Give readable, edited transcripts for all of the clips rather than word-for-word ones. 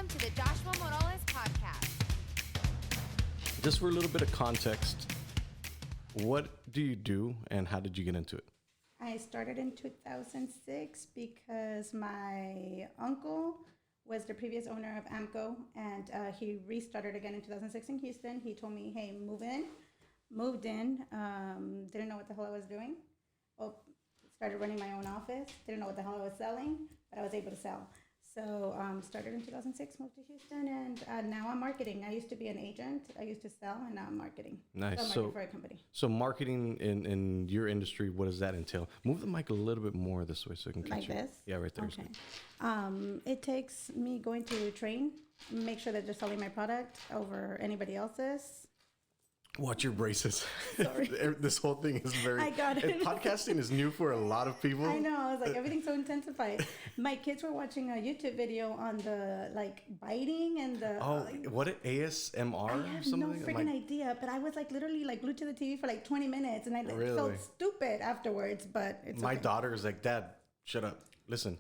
Welcome to the Joshua Morales Podcast. Just for a little bit of context, what do you do and how did you get into it? I started in 2006 because my uncle was the previous owner of AMCO, and he restarted again in 2006 in Houston. He told me, hey, moved in, didn't know what the hell I was doing. Started running my own office, didn't know what the hell I was selling, but I was able to sell. So started in 2006, moved to Houston, and now I'm marketing. I used to be an agent. I used to sell, and now I'm marketing. Nice. So I'm marketing for a company. So marketing in your industry, what does that entail? Move the mic a little bit more this way so I can catch you. Like this? Yeah, right there. Okay. It takes me going to train, make sure that they're selling my product over anybody else's. Watch your braces. Sorry. This whole thing is very... I got it. And podcasting is new for a lot of people. I know. I was like, everything's so intensified. My kids were watching a YouTube video on the, biting and the... what it ASMR I have or something? no freaking idea, but I was, literally, glued to the TV for, 20 minutes, and I Really? felt stupid afterwards, but it's My okay. daughter is like, Dad, shut up. Listen.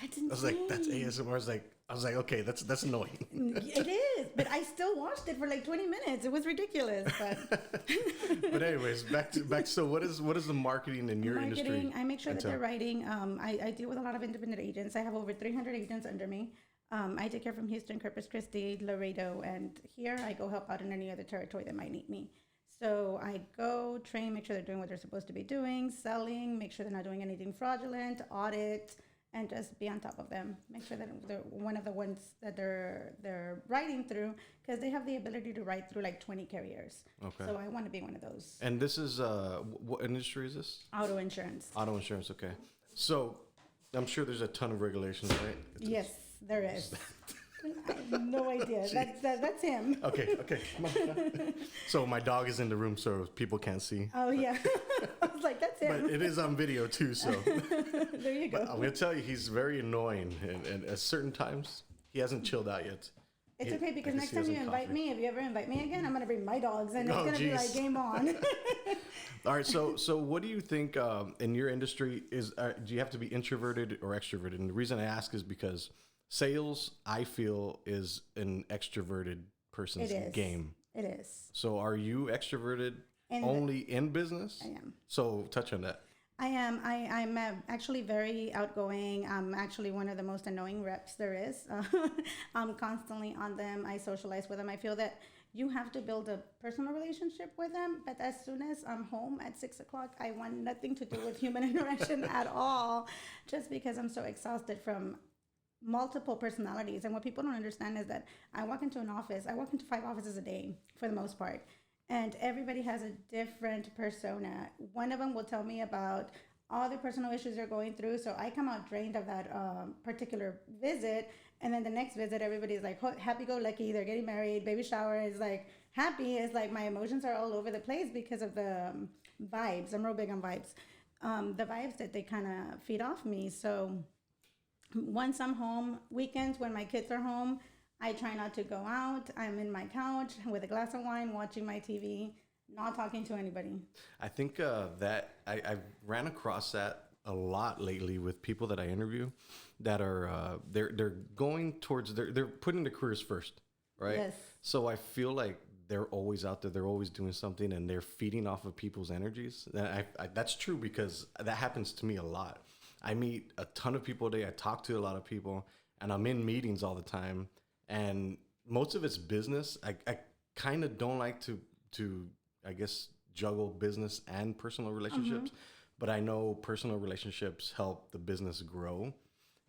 That's insane. I was like, that's ASMR. I was like, okay, that's annoying. It is, but I still watched it for 20 minutes. It was ridiculous, but... But anyways, back to so what is the marketing in your industry? I make sure that they're writing. I deal with a lot of independent agents. I have over 300 agents under me. I take care from Houston, Corpus Christi, Laredo, and here I go help out in any other territory that might need me. So I go train, make sure they're doing what they're supposed to be doing, selling, make sure they're not doing anything fraudulent, audit, and just be on top of them. Make sure that they're one of the ones that they're writing through, because they have the ability to write through 20 carriers. Okay. So I want to be one of those. And this is what industry is this? Auto insurance. Auto insurance. Okay. So I'm sure there's a ton of regulations, right? Yes, there is. I have no idea. That's him. Okay. Come on. So my dog is in the room, so people can't see. Oh yeah. I was like, that's him. But it is on video too, so. There you go. But I'm gonna tell you, he's very annoying, and at certain times he hasn't chilled out yet. It's okay, because next time you invite me, if you ever invite me again, I'm gonna bring my dogs, and it's gonna be like game on. All right, so what do you think in your industry is? Do you have to be introverted or extroverted? And the reason I ask is because sales, I feel, is an extroverted person's game. It is. So are you extroverted only in business? I am. So touch on that. I am. I'm actually very outgoing. I'm actually one of the most annoying reps there is. I'm constantly on them. I socialize with them. I feel that you have to build a personal relationship with them. But as soon as I'm home at 6 o'clock, I want nothing to do with human interaction at all, just because I'm so exhausted from multiple personalities. And what people don't understand is that I walk into 5 offices a day for the most part. And everybody has a different persona. One of them will tell me about all the personal issues they're going through. So I come out drained of that particular visit. And then the next visit, everybody's like happy-go-lucky. They're getting married. Baby shower is happy. It's my emotions are all over the place because of the vibes. I'm real big on vibes. The vibes that they kind of feed off me. So once I'm home, weekends when my kids are home, I try not to go out. I'm in my couch with a glass of wine, watching my TV, not talking to anybody. I think that I ran across that a lot lately with people that I interview that are they're going towards they're putting their careers first, right? Yes. So I feel like they're always out there, they're always doing something, and they're feeding off of people's energies. And that's true, because that happens to me a lot. I meet a ton of people a day. I talk to a lot of people, and I'm in meetings all the time. And most of it's business. I kind of don't like to I guess juggle business and personal relationships, but I know personal relationships help the business grow,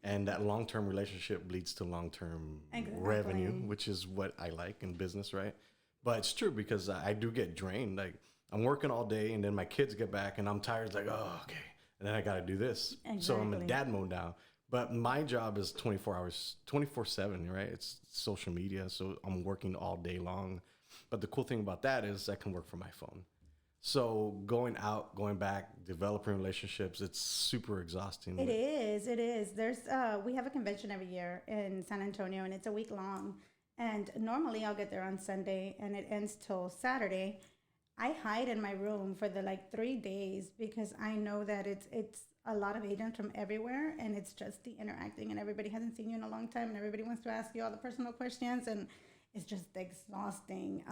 and that long-term relationship leads to long-term revenue, which is what I like in business, right? But it's true, because I do get drained. I'm working all day, and then my kids get back, and I'm tired. It's oh, okay, and then I got to do this. Exactly. So I'm in dad mode now. But my job is 24 hours, 24/7, right? It's social media, so I'm working all day long. But the cool thing about that is I can work from my phone. So going out, going back, developing relationships, it's super exhausting. It is. There's we have a convention every year in San Antonio, and it's a week long. And normally I'll get there on Sunday, and it ends till Saturday. I hide in my room for the like 3 days because I know that it's a lot of agents from everywhere, and it's just the interacting, and everybody hasn't seen you in a long time, and everybody wants to ask you all the personal questions, and it's just exhausting.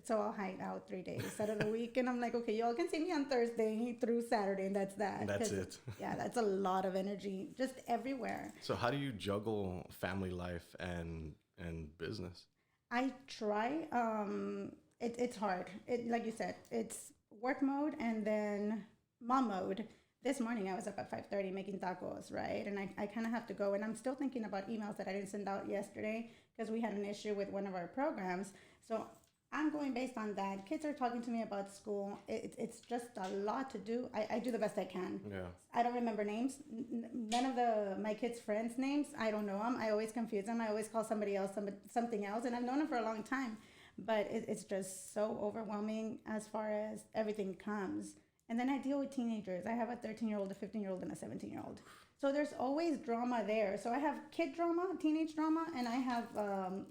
So I'll hide out 3 days out of the week, and I'm like, okay, y'all can see me on Thursday through Saturday, and that's that. That's it. Yeah, that's a lot of energy just everywhere. So how do you juggle family life and business? I try. It's hard. Like you said, it's work mode and then mom mode. This morning I was up at 5:30 making tacos, right? And I kind of have to go, and I'm still thinking about emails that I didn't send out yesterday because we had an issue with one of our programs. So I'm going based on that. Kids are talking to me about school. It's just a lot to do. I do the best I can. Yeah. I don't remember names. None of my kids' friends' names. I don't know them. I always confuse them. I always call somebody else something else, and I've known them for a long time. But it's just so overwhelming as far as everything comes. And then I deal with teenagers. I have a 13-year-old, a 15-year-old, and a 17-year-old. So there's always drama there. So I have kid drama, teenage drama, and I have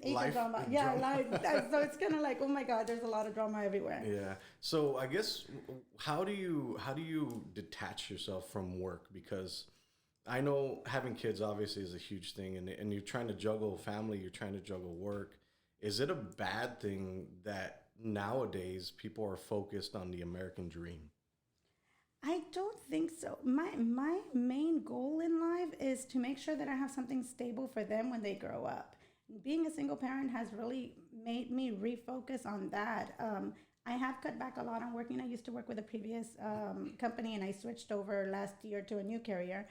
age drama. Yeah, drama. So it's kind of like, oh my God, there's a lot of drama everywhere. Yeah. So I guess how do you detach yourself from work? Because I know having kids obviously is a huge thing, and you're trying to juggle family, you're trying to juggle work. Is it a bad thing that nowadays people are focused on the American dream? I don't think so. My main goal in life is to make sure that I have something stable for them when they grow up. Being a single parent has really made me refocus on that. I have cut back a lot on working. I used to work with a previous company, and I switched over last year to a new carrier.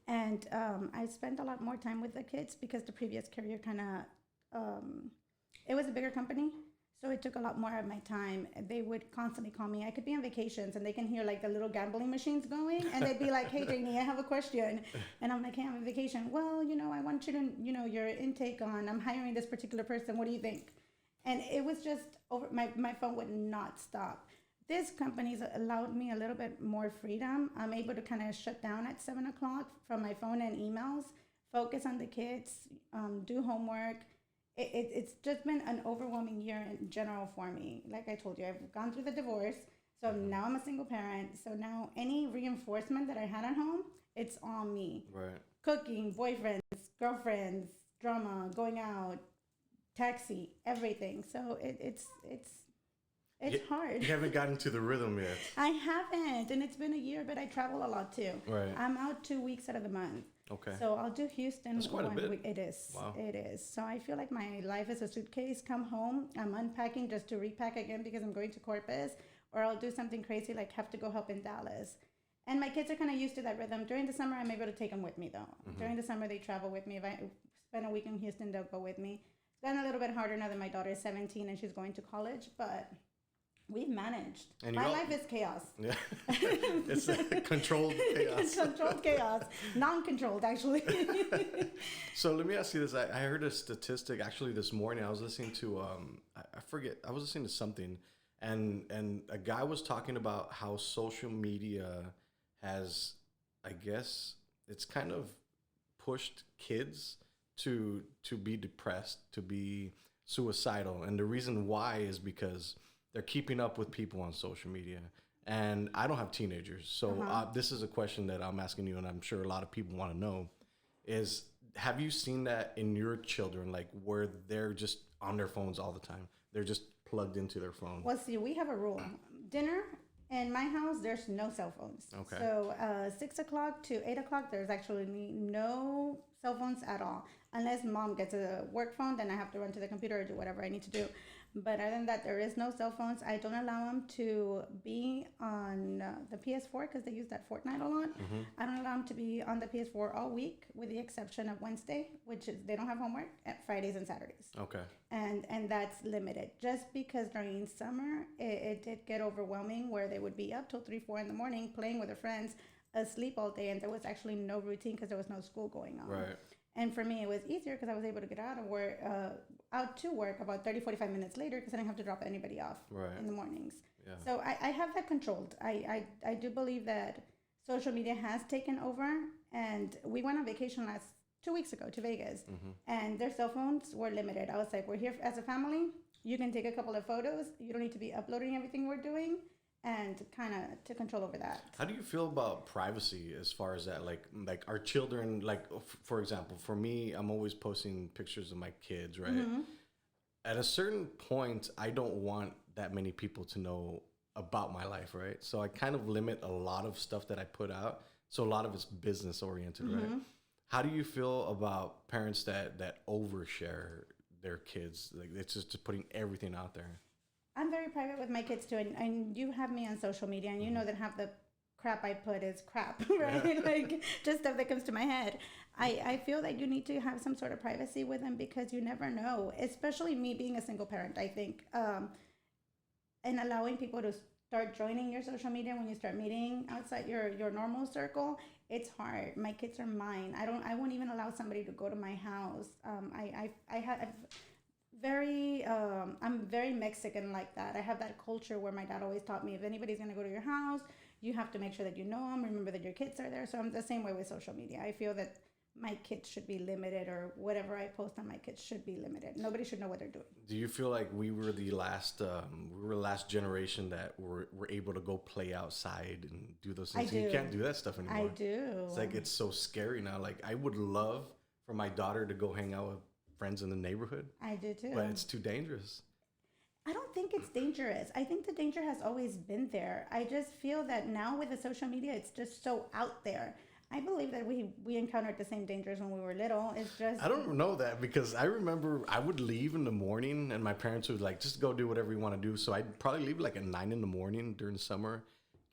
And I spent a lot more time with the kids because the previous carrier kind of, it was a bigger company. So it took a lot more of my time. They would constantly call me. I could be on vacations, and they can hear like the little gambling machines going, and they'd be like, "Hey, Janie, I have a question." And I'm like, "Hey, I'm on vacation." "Well, I want you to, your intake on, I'm hiring this particular person. What do you think?" And it was just over. My phone would not stop. This company's allowed me a little bit more freedom. I'm able to kind of shut down at 7 o'clock from my phone and emails, focus on the kids, do homework. It's just been an overwhelming year in general for me. Like I told you, I've gone through the divorce. So now I'm a single parent. So now any reinforcement that I had at home, it's on me. Right. Cooking, boyfriends, girlfriends, drama, going out, taxi, everything. So it's hard. You haven't gotten to the rhythm yet. I haven't. And it's been a year, but I travel a lot too. Right. I'm out 2 weeks out of the month. Okay. So I'll do Houston. That's quite a bit. Week. It is. Wow. It is. So I feel like my life is a suitcase. Come home, I'm unpacking just to repack again because I'm going to Corpus, or I'll do something crazy like have to go help in Dallas. And my kids are kind of used to that rhythm. During the summer, I'm able to take them with me though. Mm-hmm. During the summer, they travel with me. If I spend a week in Houston, they'll go with me. It's gotten a little bit harder now that my daughter is 17 and she's going to college, but we've managed. And my life is chaos. Yeah. It's a controlled chaos. Controlled chaos. Non-controlled, actually. So let me ask you this. I heard a statistic actually this morning. I was listening to, I forget, I was listening to something, and a guy was talking about how social media has, I guess, it's kind of pushed kids to be depressed, to be suicidal. And the reason why is because they're keeping up with people on social media. And I don't have teenagers. So this is a question that I'm asking you, and I'm sure a lot of people want to know, is have you seen that in your children, like where they're just on their phones all the time? They're just plugged into their phone. Well, see, we have a rule. Dinner in my house, there's no cell phones. Okay. So 6 o'clock to 8 o'clock, there's actually no cell phones at all. Unless mom gets a work phone, then I have to run to the computer or do whatever I need to do. But other than that, there is no cell phones. I don't allow them to be on the PS4 because they use that Fortnite a lot. Mm-hmm. I don't allow them to be on the PS4 all week, with the exception of Wednesday, which is they don't have homework, at Fridays and Saturdays. Okay. And that's limited. Just because during summer, it did get overwhelming where they would be up till 3, 4 in the morning playing with their friends, asleep all day, and there was actually no routine because there was no school going on. Right. And for me, it was easier because I was able to get out to work about 30, 45 minutes later because I didn't have to drop anybody off in the mornings. Yeah. So I have that controlled. I do believe that social media has taken over. And we went on vacation 2 weeks ago to Vegas. Mm-hmm. And their cell phones were limited. I was like, we're here as a family. You can take a couple of photos. You don't need to be uploading everything we're doing, and kind of to control over that. How do you feel about privacy as far as that? Like our children, like for example, for me, I'm always posting pictures of my kids, right? At a certain point, I don't want that many people to know about my life, right? So I kind of limit a lot of stuff that I put out. So a lot of it's business oriented, right? How do you feel about parents that overshare their kids? Like it's just putting everything out there. I'm very private with my kids too, and you have me on social media, and you know that half the crap I put is crap, right? Like just stuff that comes to my head. I feel that you need to have some sort of privacy with them because you never know, especially me being a single parent, I think, and allowing people to start joining your social media when you start meeting outside your normal circle. It's hard. My kids are mine. I won't even allow somebody to go to my house. I'm very Mexican like that. I have that culture where my dad always taught me, if anybody's going to go to your house, you have to make sure that you know them, remember that your kids are there. So I'm the same way with social media. I feel that my kids should be limited, or whatever I post on my kids should be limited. Nobody should know what they're doing. Do you feel like we were the last generation that were able to go play outside and do those things? I do. You can't do that stuff anymore. I do. It's like, it's so scary now. Like I would love for my daughter to go hang out with friends in the neighborhood. I do too. But it's too dangerous. I don't think it's dangerous. I think the danger has always been there. I just feel that now with the social media, it's just so out there. I believe that we encountered the same dangers when we were little. It's just... I don't know that, because I remember I would leave in the morning and my parents would like, just go do whatever you want to do. So I'd probably leave like at 9 in the morning during summer,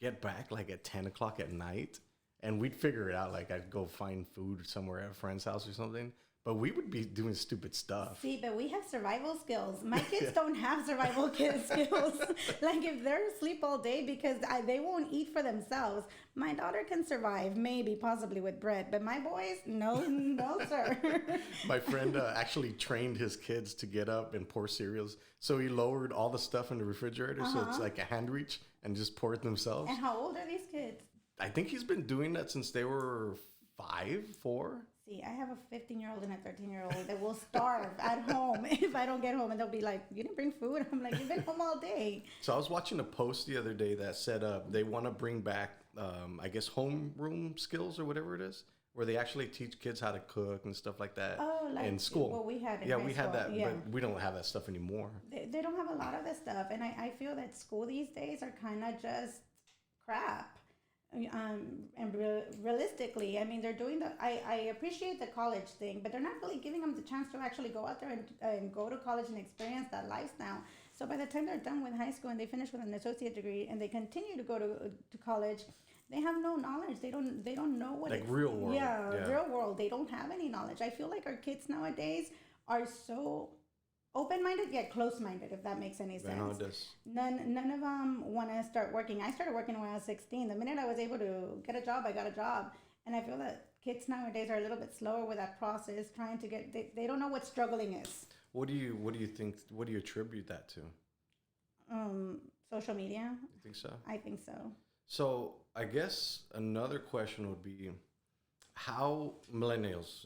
get back like at 10 o'clock at night, and we'd figure it out. Like I'd go find food somewhere at a friend's house or something. But we would be doing stupid stuff. See, but we have survival skills. My kids don't have survival skills. Like if they're asleep all day because they won't eat for themselves. My daughter can survive, maybe, possibly with bread. But my boys, no, sir. My friend actually trained his kids to get up and pour cereals. So he lowered all the stuff in the refrigerator. So it's like a hand reach and just pour it themselves. And how old are these kids? I think he's been doing that since they were 5, 4. See, I have a 15-year-old and a 13-year-old that will starve at home if I don't get home. And they'll be like, you didn't bring food? I'm like, you've been home all day. So I was watching a post the other day that said they want to bring back, I guess, homeroom skills or whatever it is, where they actually teach kids how to cook and stuff like that in school. What we had in yeah, high we had school. that, Yeah. but we don't have that stuff anymore. They don't have a lot of this stuff. And I feel that school these days are kind of just crap. Realistically, I mean, they're doing I appreciate the college thing, but they're not really giving them the chance to actually go out there and go to college and experience that lifestyle. So by the time they're done with high school and they finish with an associate degree and they continue to go to college, they have no knowledge. They don't know what like real world. Yeah, real world. They don't have any knowledge. I feel like our kids nowadays are so open-minded yet close-minded, if that makes any sense. I know it does. None of them want to start working. I started working when I was 16. The minute I was able to get a job, I got a job. And I feel that kids nowadays are a little bit slower with that process, trying to get, they don't know what struggling is. What do you think, what do you attribute that to? Social media. You think so? I think so. So I guess another question would be, how millennials,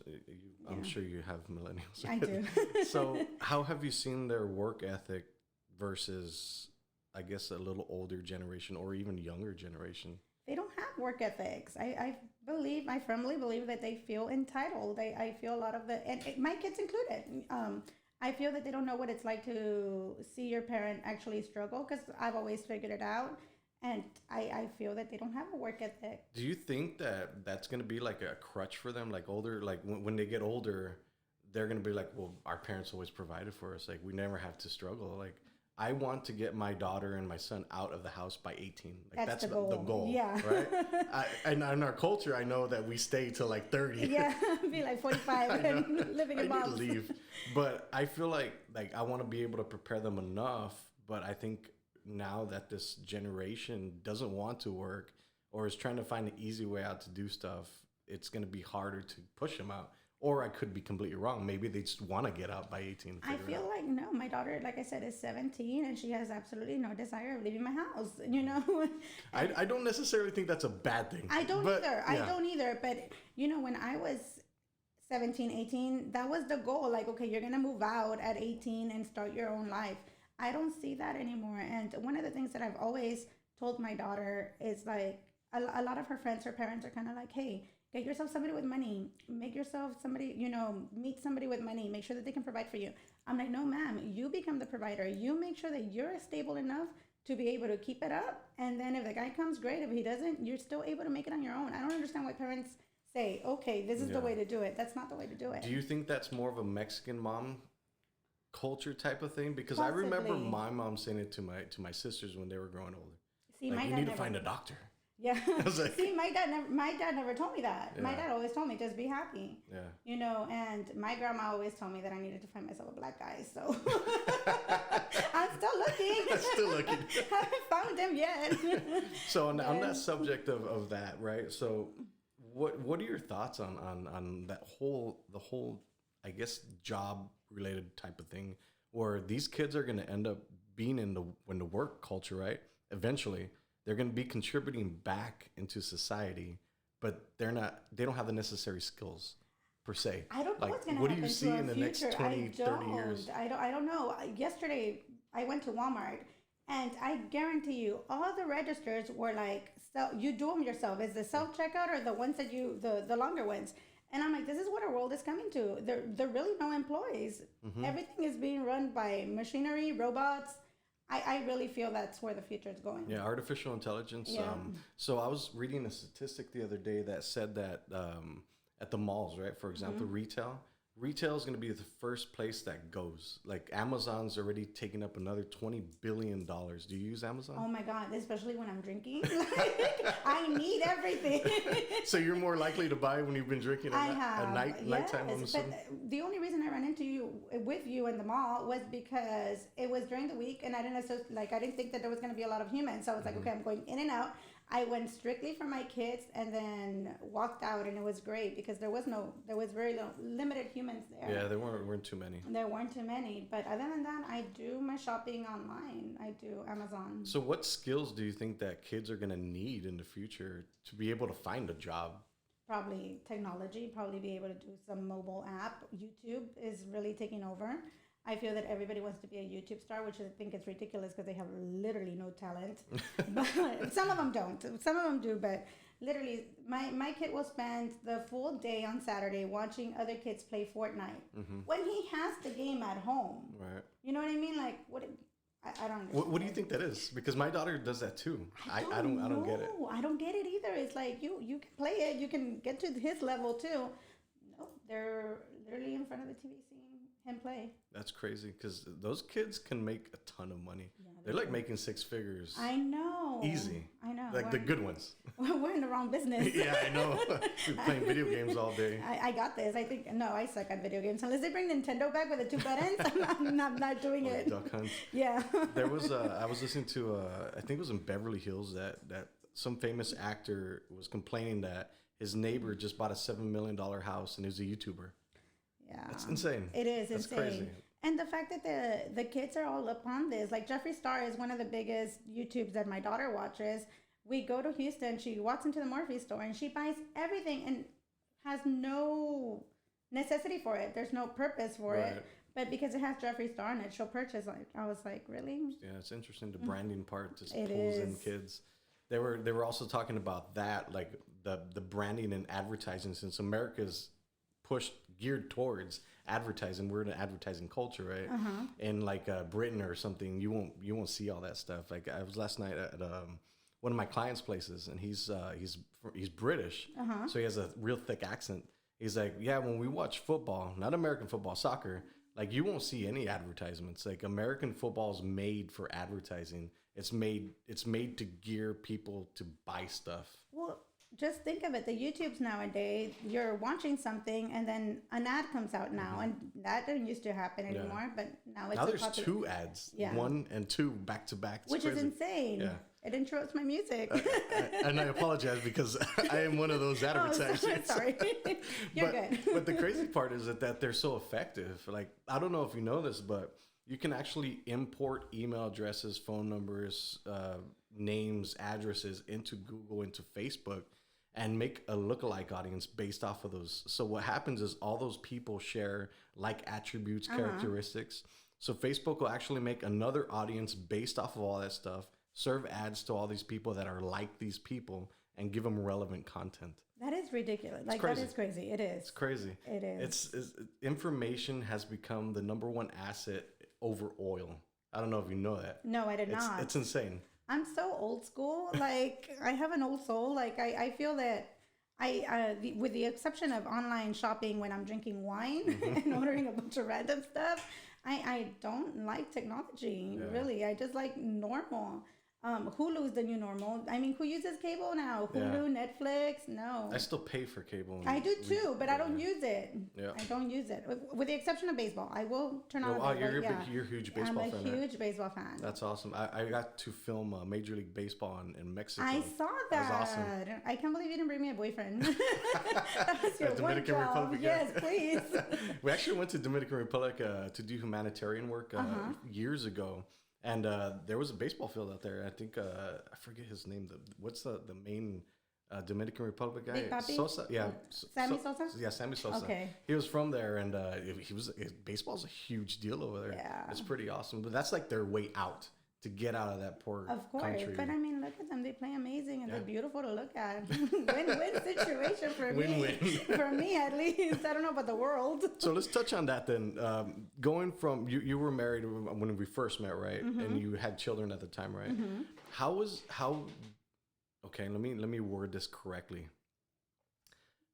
I'm sure you have millennials. I do. So how have you seen their work ethic versus, I guess, a little older generation or even younger generation? They don't have work ethics. I firmly believe that they feel entitled. I feel a lot of my kids included. I feel that they don't know what it's like to see your parent actually struggle, because I've always figured it out. And I feel that they don't have a work ethic. Do you think that that's going to be like a crutch for them? Like older, like when they get older, they're going to be like, well, our parents always provided for us. Like we never have to struggle. Like I want to get my daughter and my son out of the house by 18. Like that's the goal. Yeah. Right. And in our culture, I know that we stay till like 30. Yeah. Be like 45 and living in I need to leave. But I feel like I want to be able to prepare them enough. But I think now that this generation doesn't want to work or is trying to find an easy way out to do stuff, it's going to be harder to push them out. Or I could be completely wrong. Maybe they just want to get out by 18. I feel like, no, my daughter, like I said, is 17 and she has absolutely no desire of leaving my house, you know? I don't necessarily think that's a bad thing. I don't either. But, you know, when I was 17, 18, that was the goal. Like, okay, you're going to move out at 18 and start your own life. I don't see that anymore. And one of the things that I've always told my daughter is like a lot of her friends, her parents are kind of like, hey, get yourself somebody with money, make yourself somebody, meet somebody with money, make sure that they can provide for you. I'm like, no, ma'am, you become the provider. You make sure that you're stable enough to be able to keep it up. And then if the guy comes, great. If he doesn't, you're still able to make it on your own. I don't understand why parents say, okay, this is the way to do it. That's not the way to do it. Do you think that's more of a Mexican mom culture type of thing? Because Possibly. I remember my mom saying it to my sisters when they were growing older. See, like, my you dad need to never, find a doctor. Yeah. Like, See, my dad never told me that. Yeah. My dad always told me, just be happy. Yeah. And my grandma always told me that I needed to find myself a black guy. So I'm still looking. Still looking. Haven't found him yet. So on that subject of that, right? So what are your thoughts on that the whole, I guess, job related type of thing, where these kids are going to end up being in the work culture, right? Eventually, they're going to be contributing back into society, but they don't have the necessary skills per se. I don't know what's going to happen. What do you see in the next 20, 30 years? I don't know. Yesterday, I went to Walmart, and I guarantee you, all the registers were like, so you do them yourself. Is the self-checkout or the ones that the longer ones? And I'm like, this is what our world is coming to. There really no employees. Mm-hmm. Everything is being run by machinery, robots. I really feel that's where the future is going. Yeah, artificial intelligence. Yeah. So I was reading a statistic the other day that said that at the malls, right, for example, retail is going to be the first place that goes. Like Amazon's already taken up another $20 billion. Do you use Amazon? Oh my God, especially when I'm drinking. I need everything. So you're more likely to buy when you've been drinking at nighttime, I'm assuming? But the only reason I ran into you in the mall was because it was during the week and I didn't think that there was going to be a lot of humans. So I was like, okay, I'm going in and out. I went strictly for my kids and then walked out, and it was great because there was very limited humans there. Yeah, there weren't too many. There weren't too many, but other than that, I do my shopping online. I do Amazon. So what skills do you think that kids are going to need in the future to be able to find a job? Probably technology, probably be able to do some mobile app. YouTube is really taking over. I feel that everybody wants to be a YouTube star, which I think is ridiculous because they have literally no talent. But some of them don't. Some of them do, but literally, my kid will spend the full day on Saturday watching other kids play Fortnite when he has the game at home. Right. You know what I mean? Like, I don't understand. What do you think that is? Because my daughter does that too. I don't get it. I don't get it either. It's like you can play it. You can get to his level too. Nope, they're literally in front of the TV seeing him play. That's crazy because those kids can make a ton of money. Yeah, they're like making six figures. I know. Easy. I know. Like the good ones. We're in the wrong business. Yeah, I know. We're playing video games all day. I got this. I suck at video games. Unless they bring Nintendo back with the two buttons, I'm not doing it. Duck Hunt. Yeah. There was I was listening to I think it was in Beverly Hills that some famous actor was complaining that his neighbor just bought a $7 million house and he was a YouTuber. Yeah. That's insane. It is That's insane. Crazy. And the fact that the kids are all upon this, like Jeffree Star is one of the biggest YouTubes that my daughter watches. We go to Houston, she walks into the Morphe store and she buys everything and has no necessity for it. There's no purpose for it. But because it has Jeffree Star in it, she'll purchase. Like, I was like, really? Yeah, it's interesting. The branding part just It pulls is. in kids. They were also talking about that, like the branding and advertising, since America's geared towards advertising. We're in an advertising culture, right? In like Britain or something, you won't see all that stuff. Like I was last night at one of my clients' places, and he's British, so he has a real thick accent. He's like, yeah, when we watch football, not American football, soccer, like you won't see any advertisements. Like American football is made for advertising. It's made to gear people to buy stuff. Well, just think of it. The YouTubes nowadays, you're watching something and then an ad comes out now, and that didn't used to happen anymore. But now there's two ads, 1 and 2 back to back, which crazy. is insane. Yeah. It interrupts my music. And I apologize because I am one of those advertisers. Sorry. You're good. But the crazy part is that they're so effective. Like, I don't know if you know this, but you can actually import email addresses, phone numbers, names, addresses into Google, into Facebook, and make a lookalike audience based off of those. So what happens is all those people share like attributes, characteristics. So Facebook will actually make another audience based off of all that stuff, serve ads to all these people that are like these people, and give them relevant content. That is ridiculous. Like, crazy. that is crazy. It is. It's crazy. It is. Information has become the number one asset over oil. I don't know if you know that. No, I did not. It's insane. I'm so old school. Like, I have an old soul. Like, I feel that with the exception of online shopping when I'm drinking wine and ordering a bunch of random stuff, I don't like technology, really. I just like normal. Hulu's the new normal. I mean, who uses cable now? Hulu, Netflix? No. I still pay for cable. I do too, but I don't use it. Yeah. I don't use it. With the exception of baseball. I will turn on Oh, you're a huge baseball fan. I'm a huge baseball fan. That's awesome. I got to film Major League Baseball in Mexico. I saw that. That was awesome. I can't believe you didn't bring me a boyfriend. That was your Dominican one job. Republic. Yes, please. We actually went to Dominican Republic to do humanitarian work years ago. And there was a baseball field out there. I think I forget his name. What's the main Dominican Republic guy? Big Papi? Sosa. Yeah, Sammy Sosa. Yeah, Sammy Sosa. Okay. He was from there, and baseball's a huge deal over there. Yeah. It's pretty awesome. But that's like their way out to get out of that poor Of course, country. but I mean, look at them. They play amazing, and they're beautiful to look at. Win-win situation for me. Win-win. For me, at least. I don't know about the world. So let's touch on that then. Going from you were married when we first met, right? And you had children at the time, right? Okay, let me word this correctly.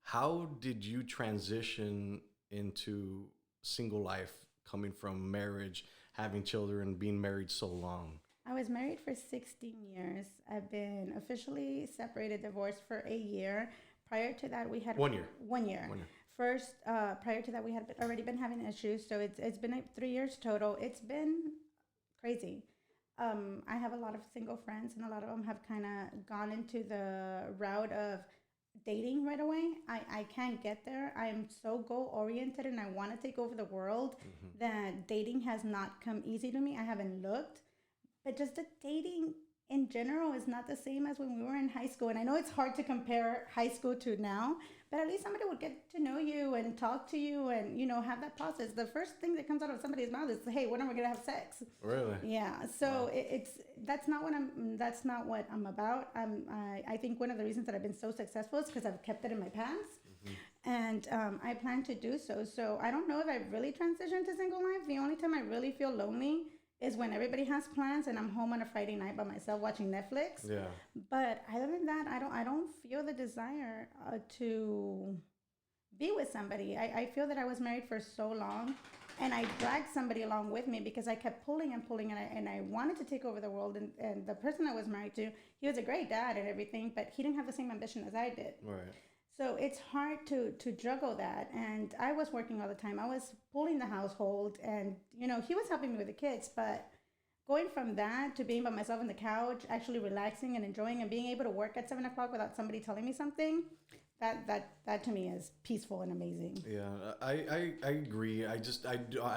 How did you transition into single life, coming from marriage, having children, being married so long? I was married for 16 years. I've been officially separated, divorced for a year. Prior to that, we had 1 year. 1 year. 1 year. First, prior to that, we had already been having issues. So it's been 3 years total. It's been crazy. I have a lot of single friends, and a lot of them have kind of gone into the route of dating right away. I can't get there. I am so goal oriented, and I want to take over the world that dating has not come easy to me. I haven't looked, but just the dating in general is not the same as when we were in high school. And I know it's hard to compare high school to now, but at least somebody would get to know you and talk to you and, you know, have that process. The first thing that comes out of somebody's mouth is, hey, when are we going to have sex? Really? Yeah. So that's not what I'm about. I think one of the reasons that I've been so successful is because I've kept it in my pants. And I plan to do so. So I don't know if I've really transitioned to single life. The only time I really feel lonely is when everybody has plans and I'm home on a Friday night by myself watching Netflix. Yeah. But other than that, I don't feel the desire to be with somebody. I feel that I was married for so long, and I dragged somebody along with me because I kept pulling and pulling, and I wanted to take over the world. And the person I was married to, he was a great dad and everything, but he didn't have the same ambition as I did. Right. So it's hard to juggle that. And I was working all the time. I was pulling the household, and, you know, he was helping me with the kids. But going from that to being by myself on the couch, actually relaxing and enjoying and being able to work at 7 o'clock without somebody telling me something, that to me is peaceful and amazing. Yeah, I agree. I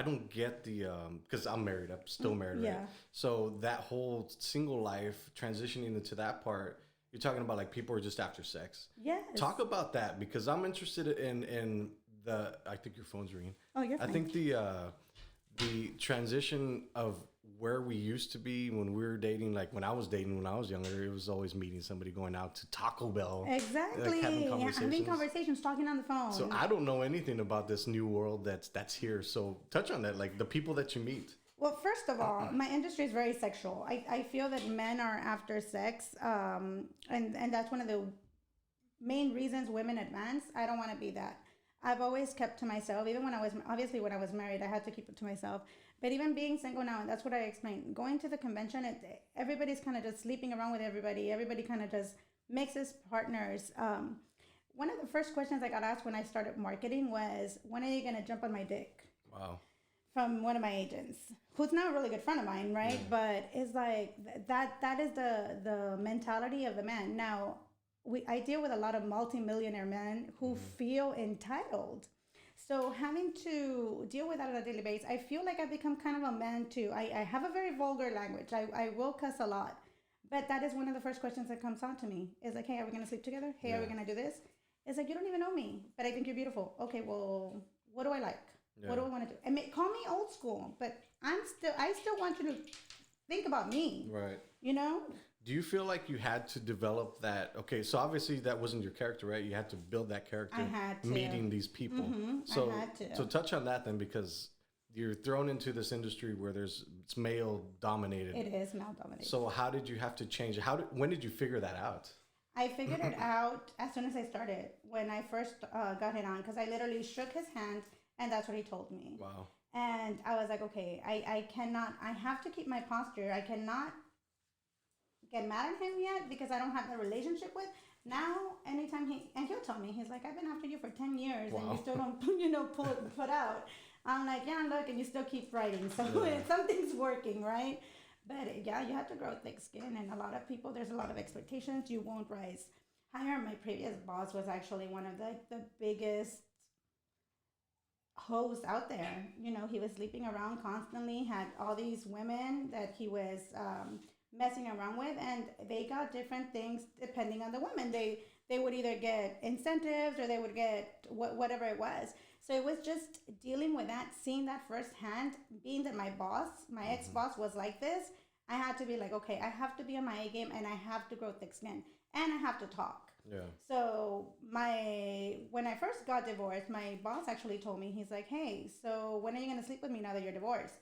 don't get the, because I'm married. I'm still married, right? Yeah. So that whole single life, transitioning into that part, you're talking about like people are just after sex. Yes. Talk about that, because I'm interested in the. I think your phone's ringing. Oh, you're fine. I think the transition of where we used to be when we were dating, like when I was dating when I was younger, it was always meeting somebody, going out to Taco Bell. Exactly. Like having conversations, talking on the phone. So I don't know anything about this new world that's here. So touch on that, like the people that you meet. Well, first of all, my industry is very sexual. I feel that men are after sex, and that's one of the main reasons women advance. I don't want to be that. I've always kept to myself. Even when I was married, I had to keep it to myself. But even being single now, and that's what I explained, going to the convention, everybody's kind of just sleeping around with everybody. Everybody kind of just mixes partners. One of the first questions I got asked when I started marketing was, when are you going to jump on my dick? Wow. From one of my agents, who's now a really good friend of mine, right? Yeah. But it's like that is the mentality of the man. Now, I deal with a lot of multimillionaire men who feel entitled. So having to deal with that on a daily basis, I feel like I've become kind of a man too. I have a very vulgar language. I will cuss a lot. But that is one of the first questions that comes on to me. Is like, hey, are we going to sleep together? Hey, are we going to do this? It's like, you don't even know me, but I think you're beautiful. Okay, well, what do I like? Yeah. What do I want to do? And call me old school, but I still want you to think about me. Right. You know? Do you feel like you had to develop that? Okay, so obviously that wasn't your character, right? You had to build that character. I had to. Meeting these people. I had to. So touch on that then, because you're thrown into this industry where it's male dominated. It is male dominated. So how did you have to change it? When did you figure that out? I figured it out as soon as I started, when I first got it on, because I literally shook his hand, and that's what he told me. Wow. And I was like, okay, I have to keep my posture. I cannot get mad at him yet because I don't have the relationship with. Now, anytime he'll tell me, he's like, I've been after you for 10 years and you still don't, put out. I'm like, yeah, look, and you still keep writing. So something's working, right? But yeah, you have to grow thick skin. And a lot of people, there's a lot of expectations. You won't rise higher. My previous boss was actually one of the biggest hoes out there. He was sleeping around constantly, had all these women that he was messing around with, and they got different things depending on the women. They would either get incentives or they would get whatever it was. So it was just dealing with that, seeing that firsthand, being that my ex-boss was like this. I had to be like, okay, I have to be on my A game, and I have to grow thick skin, and I have to talk. Yeah. So when I first got divorced, my boss actually told me, he's like, hey, so when are you going to sleep with me now that you're divorced?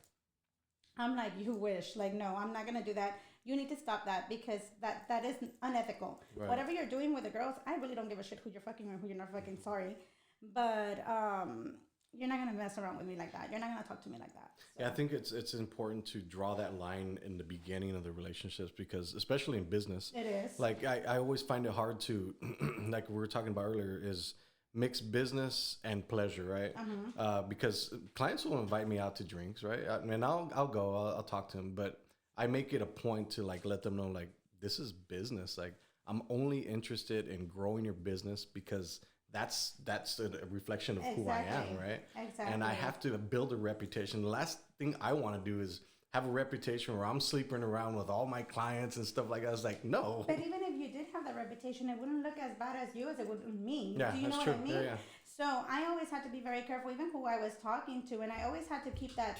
I'm like, you wish. Like, no, I'm not going to do that. You need to stop that, because that is unethical. Right. Whatever you're doing with the girls, I really don't give a shit who you're fucking or who you're not fucking. Sorry. But you're not going to mess around with me like that. You're not going to talk to me like that. So. Yeah, I think it's important to draw that line in the beginning of the relationships, because especially in business. It is. Like, I always find it hard to, like we were talking about earlier, is mix business and pleasure, right? Because clients will invite me out to drinks, right? And I'll go, I'll talk to them, but I make it a point to like let them know, like, this is business. Like, I'm only interested in growing your business because that's a reflection of who I am, right? Exactly. And I have to build a reputation. The last thing I want to do is have a reputation where I'm sleeping around with all my clients and stuff like that. I was like, no. But even if you did have that reputation, it wouldn't look as bad as you as it would me. Yeah, Do you know that's what true. I mean? Yeah. So I always had to be very careful, even who I was talking to, and I always had to keep that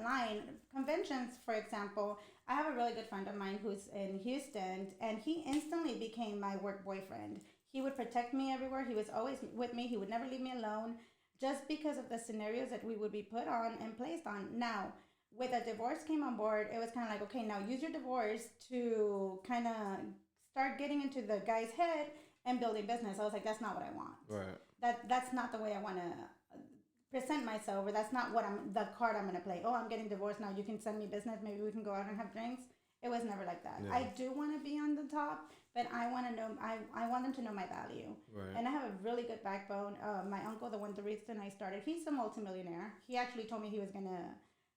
line. Conventions, for example, I have a really good friend of mine who's in Houston, and he instantly became my work boyfriend. He would protect me everywhere. He was always with me. He would never leave me alone, just because of the scenarios that we would be put on and placed on. Now, with a divorce came on board, it was kind of like, okay, now use your divorce to kind of start getting into the guy's head and building business. I was like, that's not what I want. Right. That's not the way I want to present myself, or that's not the card I'm going to play. Oh, I'm getting divorced now. You can send me business. Maybe we can go out and have drinks. It was never like that. Yeah. I do want to be on the top, but I want to know. I want them to know my value. Right. And I have a really good backbone. My uncle, the reason I started, he's a multimillionaire. He actually told me he was going to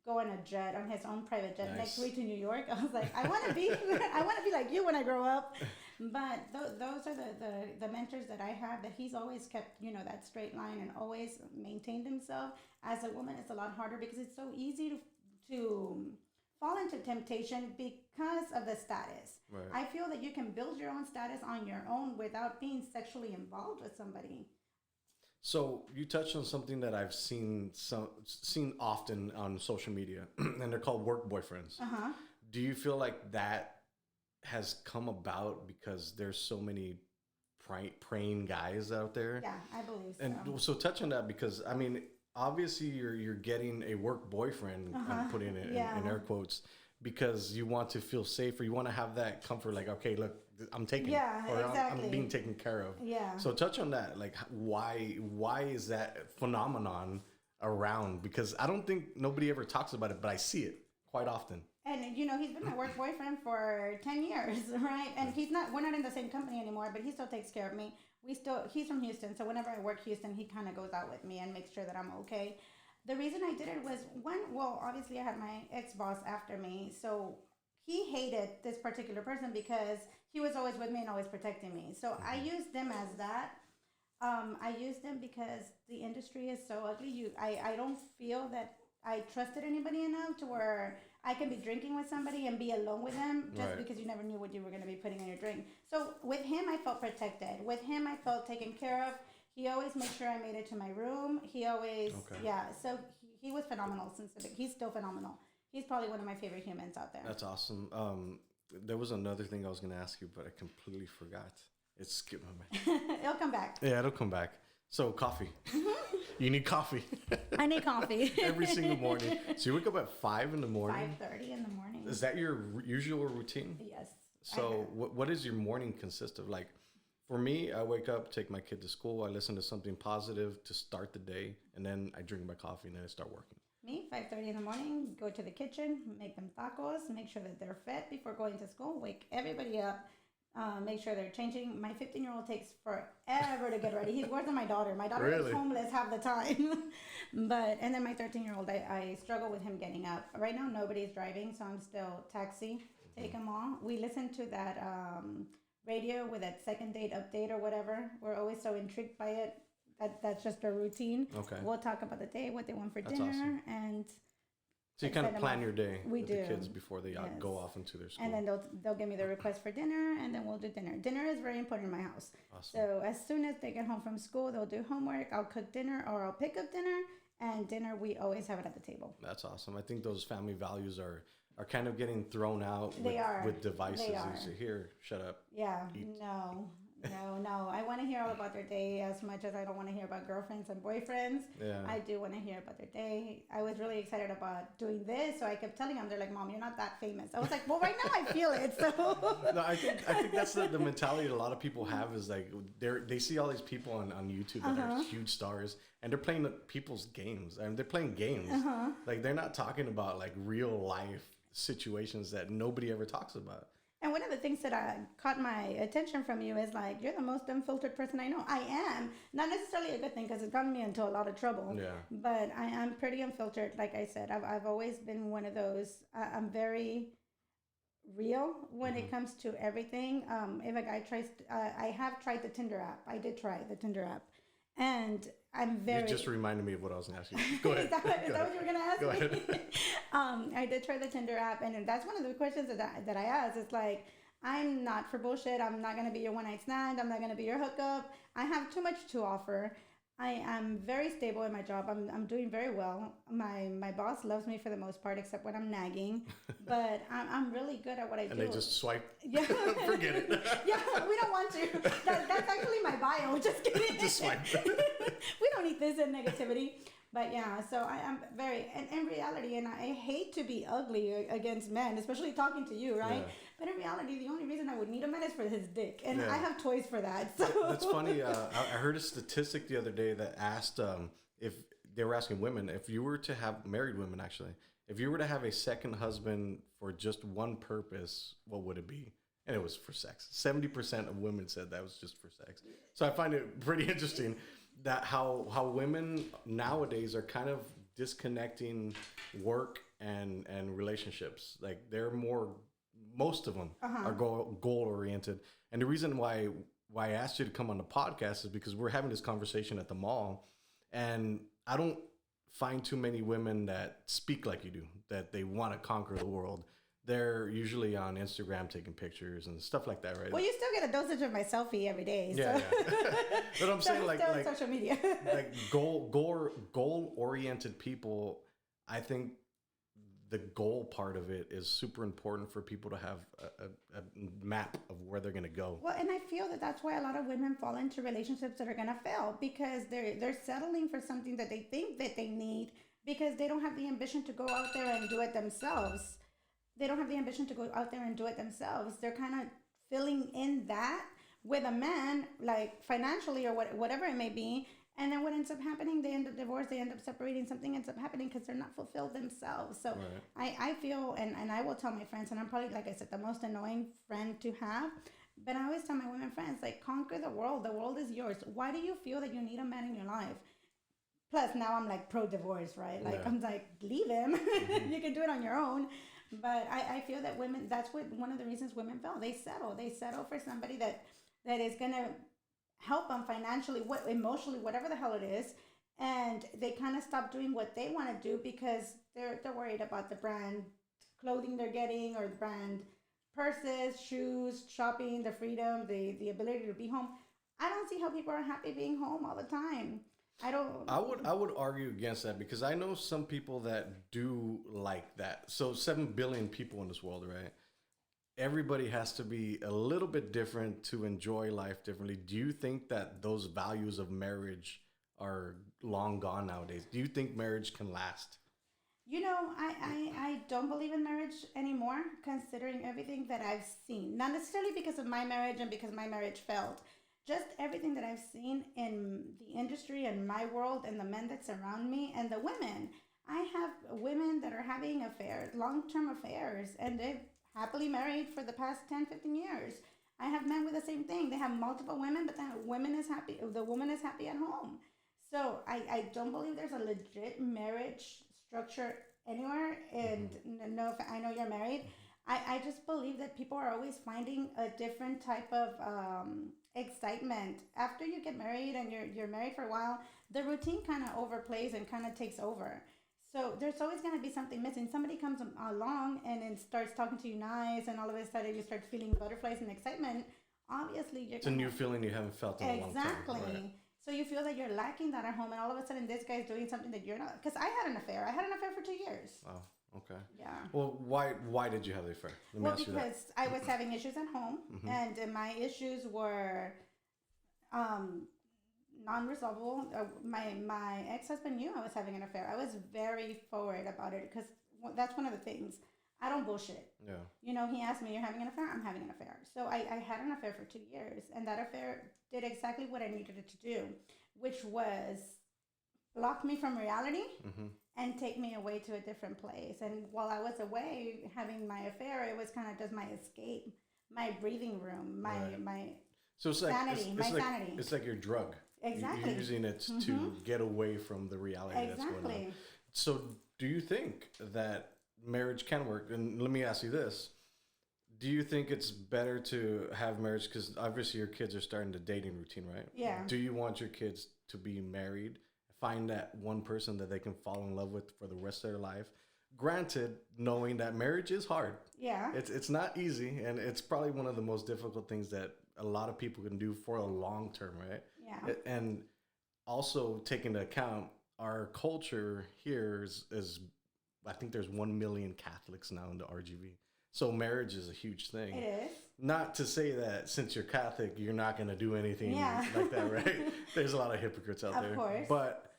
go on a jet, on his own private jet, next week to New York. I was like, I want to be like you when I grow up. But those are the mentors that I have, that he's always kept, that straight line and always maintained himself. As a woman, it's a lot harder because it's so easy to fall into temptation because of the status. Right. I feel that you can build your own status on your own without being sexually involved with somebody. So you touched on something that I've seen often on social media, and they're called work boyfriends. Uh-huh. Do you feel like that has come about because there's so many praying guys out there? Yeah, I believe so. And so touch on that, because I mean, obviously you're getting a work boyfriend, I'm putting it in air quotes, because you want to feel safe, or you want to have that comfort, like, okay, look, I'm taken, or exactly. I'm being taken care of. Yeah. So touch on that, like why is that phenomenon around? Because I don't think nobody ever talks about it, but I see it quite often. And he's been my work boyfriend for 10 years, right? And we're not in the same company anymore, but he still takes care of me. He's from Houston, so whenever I work Houston, he kind of goes out with me and makes sure that I'm okay. The reason I did it was, obviously I had my ex-boss after me, so he hated this particular person because he was always with me and always protecting me. So I used them as that. I used them because the industry is so ugly. I don't feel that I trusted anybody enough to where I can be drinking with somebody and be alone with them just because you never knew what you were going to be putting in your drink. So with him, I felt protected. With him, I felt taken care of. He always made sure I made it to my room. He always, Okay. yeah. So he was phenomenal since the he's still phenomenal. He's probably one of my favorite humans out there. That's awesome. There was another thing I was gonna ask you, but I completely forgot. It skipped my mind. It'll come back. Yeah, it'll come back. So coffee. You need coffee I need coffee every single morning. So you wake up at 5 in the morning. 5:30 in the morning. Is that your usual routine? Yes. So what does your morning consist of? Like, for me, I wake up, take my kid to school, I listen to something positive to start the day, and then I drink my coffee, and then I start working. Me, 5:30 in the morning, go to the kitchen, make them tacos, make sure that they're fed before going to school, wake everybody up, make sure they're changing. My 15-year-old takes forever to get ready. He's worse than my daughter. My daughter Really? is homeless half the time. And then my 13-year-old, I struggle with him getting up. Right now, nobody's driving, so I'm still taxi, take him on. We listen to that radio with that second date update or whatever. We're always so intrigued by it. That's just our routine. Okay. We'll talk about the day, what they want for That's dinner, awesome. and So you kind of Send them plan off. your day We with do. the kids before they Yes. go off into their school. and then they'll give me the request for dinner, and then we'll do dinner. Dinner is very important in my house. Awesome. So as soon as they get home from school, they'll do homework. I'll cook dinner, or I'll pick up dinner, and dinner we always have it at the table. That's awesome. I think those family values are kind of getting thrown out They are. with devices. They You are. say, here, shut up. Yeah, Eat. no. I want to hear all about their day as much as I don't want to hear about girlfriends and boyfriends. Yeah. I do want to hear about their day. I was really excited about doing this, so I kept telling them, they're like, Mom, you're not that famous. I was like, well, right now I feel it. So No, I think that's the mentality that a lot of people have is like they see all these people on YouTube that are huge stars and they're playing people's games. I mean, they're playing games. Like they're not talking about like real life situations that nobody ever talks about. And one of the things that caught my attention from you is like, you're the most unfiltered person I know. I am. Not necessarily a good thing because it's gotten me into a lot of trouble. Yeah. But I am pretty unfiltered. Like I said, I've always been one of those. I'm very real when it comes to everything. If a guy tries, I have tried the Tinder app. I did try the Tinder app. And I'm very... You just reminded me of what I was going to ask you. Go ahead. Is that what you were going to ask Go me? ahead. I did try the Tinder app, and that's one of the questions that I asked. It's like, I'm not for bullshit. I'm not going to be your one-night stand. I'm not going to be your hookup. I have too much to offer. I am very stable in my job. I'm doing very well. My boss loves me for the most part, except when I'm nagging. But I'm really good at what I do. And they just swipe. Yeah. Forget it. Yeah, we don't want to. That's actually my bio. Just kidding. Just swipe. We don't need this in negativity. But yeah, so I am very, and in reality, and I hate to be ugly against men, especially talking to you, right? Yeah. But in reality, the only reason I would need a man is for his dick. And Yeah. I have toys for that. So That's funny. I heard a statistic the other day that asked if they were asking women, if you were to have married women, actually, if you were to have a second husband for just one purpose, what would it be? And it was for sex. 70% of women said that was just for sex. So I find it pretty interesting that how women nowadays are kind of disconnecting work and relationships. Like they're most of them are goal oriented. And the reason why I asked you to come on the podcast is because we're having this conversation at the mall, and I don't find too many women that speak like you do, that they want to conquer the world. They're usually on Instagram taking pictures and stuff like that, right? well, you still get a dosage of my selfie every day. So. Yeah. But I'm saying So like still on social media. like goal oriented people, I think the goal part of it is super important for people to have a map of where they're going to go. Well, and I feel that that's why a lot of women fall into relationships that are going to fail, because they're settling for something that they think that they need, because they don't have the ambition to go out there and do it themselves. They don't have the ambition to go out there and do it themselves. They're kind of filling in that with a man, like financially or whatever it may be. And then what ends up happening, they end up divorced, they end up separating, something ends up happening because they're not fulfilled themselves. So Right. I feel, and I will tell my friends, and I'm probably, like I said, the most annoying friend to have, but I always tell my women friends, like, conquer the world. The world is yours. Why do you feel that you need a man in your life? Plus, now I'm like pro-divorce, right? Like, Yeah. I'm like, leave him. You can do it on your own. But I feel that women, that's what one of the reasons women fail. They settle for somebody that is going to help them financially, emotionally, whatever the hell it is. And they kind of stop doing what they want to do because they're worried about the brand clothing they're getting, or the brand purses, shoes, shopping, the freedom, the ability to be home. I don't see how people are happy being home all the time. I don't. I would argue against that because I know some people that do like that. So 7 billion people in this world, right? Everybody has to be a little bit different to enjoy life differently. Do you think that those values of marriage are long gone nowadays? Do you think marriage can last? I don't believe in marriage anymore, considering everything that I've seen. Not necessarily because of my marriage and because my marriage failed. Just everything that I've seen in the industry and my world and the men that surround me and the women. I have women that are having affairs, long term affairs, and they've happily married for the past 10, 15 years. I have men with the same thing. They have multiple women, but the woman is happy at home. So I don't believe there's a legit marriage structure anywhere. And no, I know you're married. I just believe that people are always finding a different type of excitement after you get married and you're married for a while. The routine kind of overplays and kind of takes over. So there's always going to be something missing. Somebody comes along and then starts talking to you nice, and all of a sudden you start feeling butterflies and excitement. Obviously, It's a new feeling you haven't felt in a long time. exactly. Right. So you feel that you're lacking that at home, and all of a sudden this guy's doing something that you're not. Because I had an affair. I had an affair for 2 years. Oh, okay. Yeah. Well, why did you have the affair? Let me Well, ask you that. because I was having issues at home, and my issues were um, non-resolvable. My ex-husband knew I was having an affair. I was very forward about it because that's one of the things. I don't bullshit. Yeah. He asked me, "You're having an affair?" I'm having an affair. So I had an affair for 2 years, and that affair did exactly what I needed it to do, which was block me from reality and take me away to a different place. And while I was away having my affair, it was kind of just my escape, my breathing room, Right. my So it's like sanity, my like, sanity. It's like your drug. Exactly. You're using it to get away from the reality that's going on. Exactly. So do you think that marriage can work? And let me ask you this. Do you think it's better to have marriage? Because obviously your kids are starting the dating routine, right? Yeah. Do you want your kids to be married, find that one person that they can fall in love with for the rest of their life? Granted, knowing that marriage is hard. Yeah. It's not easy, and it's probably one of the most difficult things that a lot of people can do for a long term, right? Yeah. And also take into account our culture here is I think there's 1 million Catholics now in the RGV. So marriage is a huge thing. It is. Not to say that since you're Catholic, you're not going to do anything Yeah. like that, right? There's a lot of hypocrites out there. Of course. But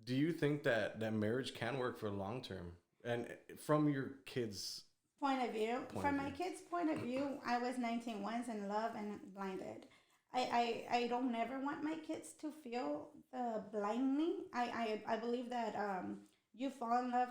do you think that marriage can work for long term? And from your kids' Point of view. Point From of my view. kids' point of view, I was 19 once in love and blinded. I don't never want my kids to feel the blinding. I believe that you fall in love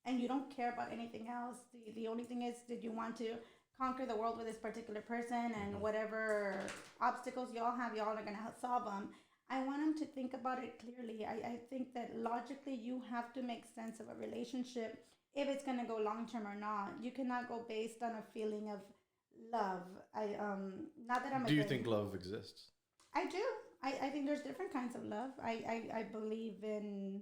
and you don't care about anything else. The only thing is, did you want to conquer the world with this particular person, and whatever obstacles y'all have, y'all are going to solve them. I want them to think about it clearly. I think that logically you have to make sense of a relationship if it's going to go long term or not. You cannot go based on a feeling of love. Not that I'm Do you think love exists? I do. I think there's different kinds of love. I believe in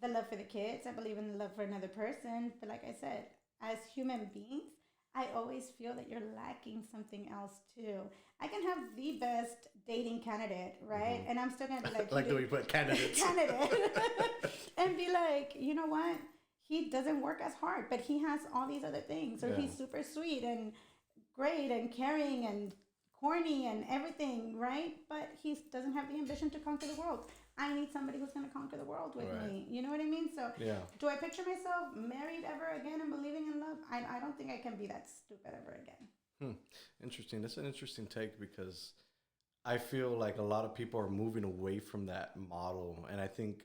the love for the kids. I believe in the love for another person. But like I said, as human beings, I always feel that you're lacking something else too. I can have the best dating candidate, right? And I'm still gonna be like, Like the way you put candidates. candidate, and be like, you know what? He doesn't work as hard, but he has all these other things. Or Yeah. he's super sweet and great and caring and corny and everything, right? But he doesn't have the ambition to conquer the world. I need somebody who's going to conquer the world with Right. me. You know what I mean? So, Yeah. do I picture myself married ever again and believing in love? I don't think I can be that stupid ever again. Interesting. That's an interesting take because I feel like a lot of people are moving away from that model. And I think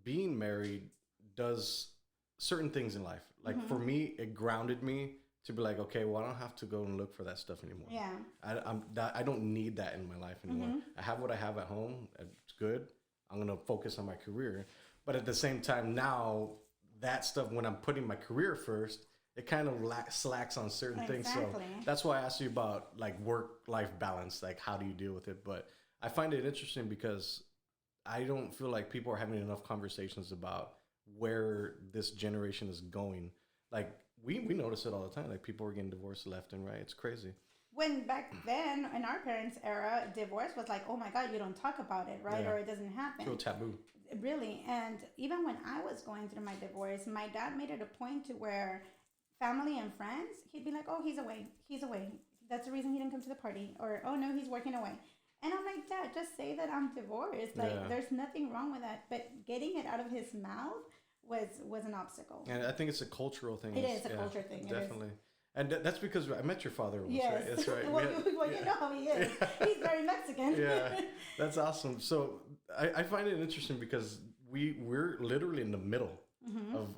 being married does certain things in life. Like for me, it grounded me to be like, okay, well, I don't have to go and look for that stuff anymore. Yeah. I don't need that in my life anymore. I have what I have at home. It's good. I'm going to focus on my career. But at the same time, now that stuff, when I'm putting my career first, it kind of slacks on certain things. So Exactly. that's why I asked you about like work-life balance, like how do you deal with it? But I find it interesting because I don't feel like people are having enough conversations about where this generation is going. Like we notice it all the time. Like people are getting divorced left and right. It's crazy. when back then in our parents' era, divorce was like, oh my God, you don't talk about it, right? Yeah. Or it doesn't happen. So taboo. Really. And even when I was going through my divorce, my dad made it a point to where family and friends, he'd be like, oh, he's away. He's away. That's the reason he didn't come to the party. Or, oh, no, he's working away. And I'm like, Dad, just say that I'm divorced. Like, Yeah. there's nothing wrong with that. But getting it out of his mouth was an obstacle. And I think it's a cultural thing. It is a culture thing. Definitely. And that's because I met your father once, Yes. right? That's right. Well, you know how he is. He's very Mexican. Yeah, that's awesome. So I find it interesting because we're literally in the middle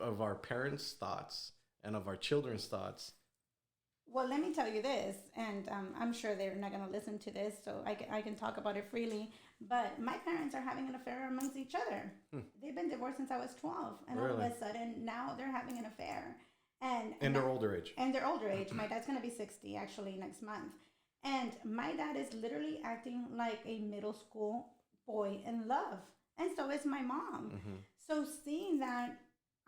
of our parents' thoughts and of our children's thoughts. Well, let me tell you this, and I'm sure they're not going to listen to this, so I can talk about it freely. But my parents are having an affair amongst each other. They've been divorced since I was 12, and all of a sudden now they're having an affair. And in their older age. And their older age. My dad's going to be 60 actually next month. And my dad is literally acting like a middle school boy in love. And so is my mom. So seeing that,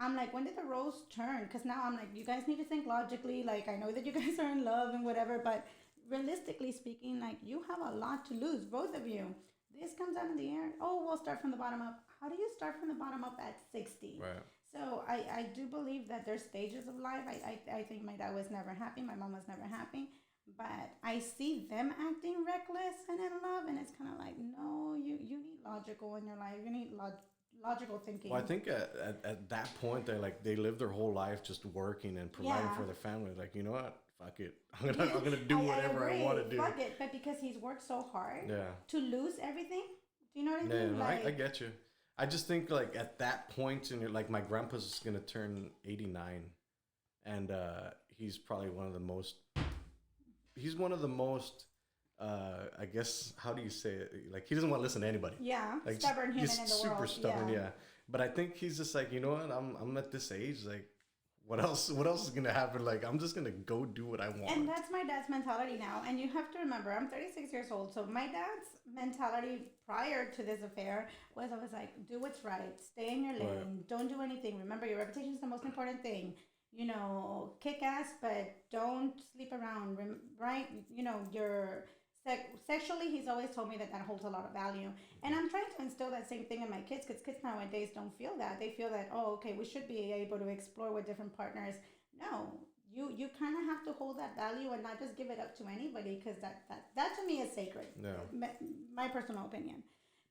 I'm like, when did the roles turn? Because now I'm like, you guys need to think logically. Like, I know that you guys are in love and whatever, but realistically speaking, like, you have a lot to lose, both of you. This comes out in the air. Oh, we'll start from the bottom up. How do you start from the bottom up at 60? Right. So I do believe that there's stages of life. I think my dad was never happy. My mom was never happy. But I see them acting reckless and in love, and it's kind of like, no, you need logical in your life. You need logical thinking. Well, I think at that point, they live their whole life just working and providing for their family. Like, you know what? Fuck it. I'm gonna do whatever I want to do. Fuck it. But because he's worked so hard to lose everything, do you know what I mean? Yeah, I get you. I just think like at that point, and you're like, my grandpa's gonna turn 89, and he's probably one of the most. He's one of the most. I guess, how do you say it? Like, he doesn't want to listen to anybody. Yeah, like, stubborn human he's in the super world. Stubborn, yeah. But I think he's just like, you know what? I'm at this age. Like, what else is gonna happen? Like, I'm just gonna go do what I want. And that's my dad's mentality now. And you have to remember, I'm 36 years old. So my dad's mentality prior to this affair was always like, do what's right, stay in your lane, don't do anything. Remember, your reputation is the most important thing. You know, kick ass, but don't sleep around, right? You know, you're sexually, he's always told me that holds a lot of value. And I'm trying to instill that same thing in my kids, because kids nowadays don't feel that. They feel that, oh, okay, we should be able to explore with different partners. No, you kind of have to hold that value and not just give it up to anybody, because that to me is sacred. Yeah. My personal opinion.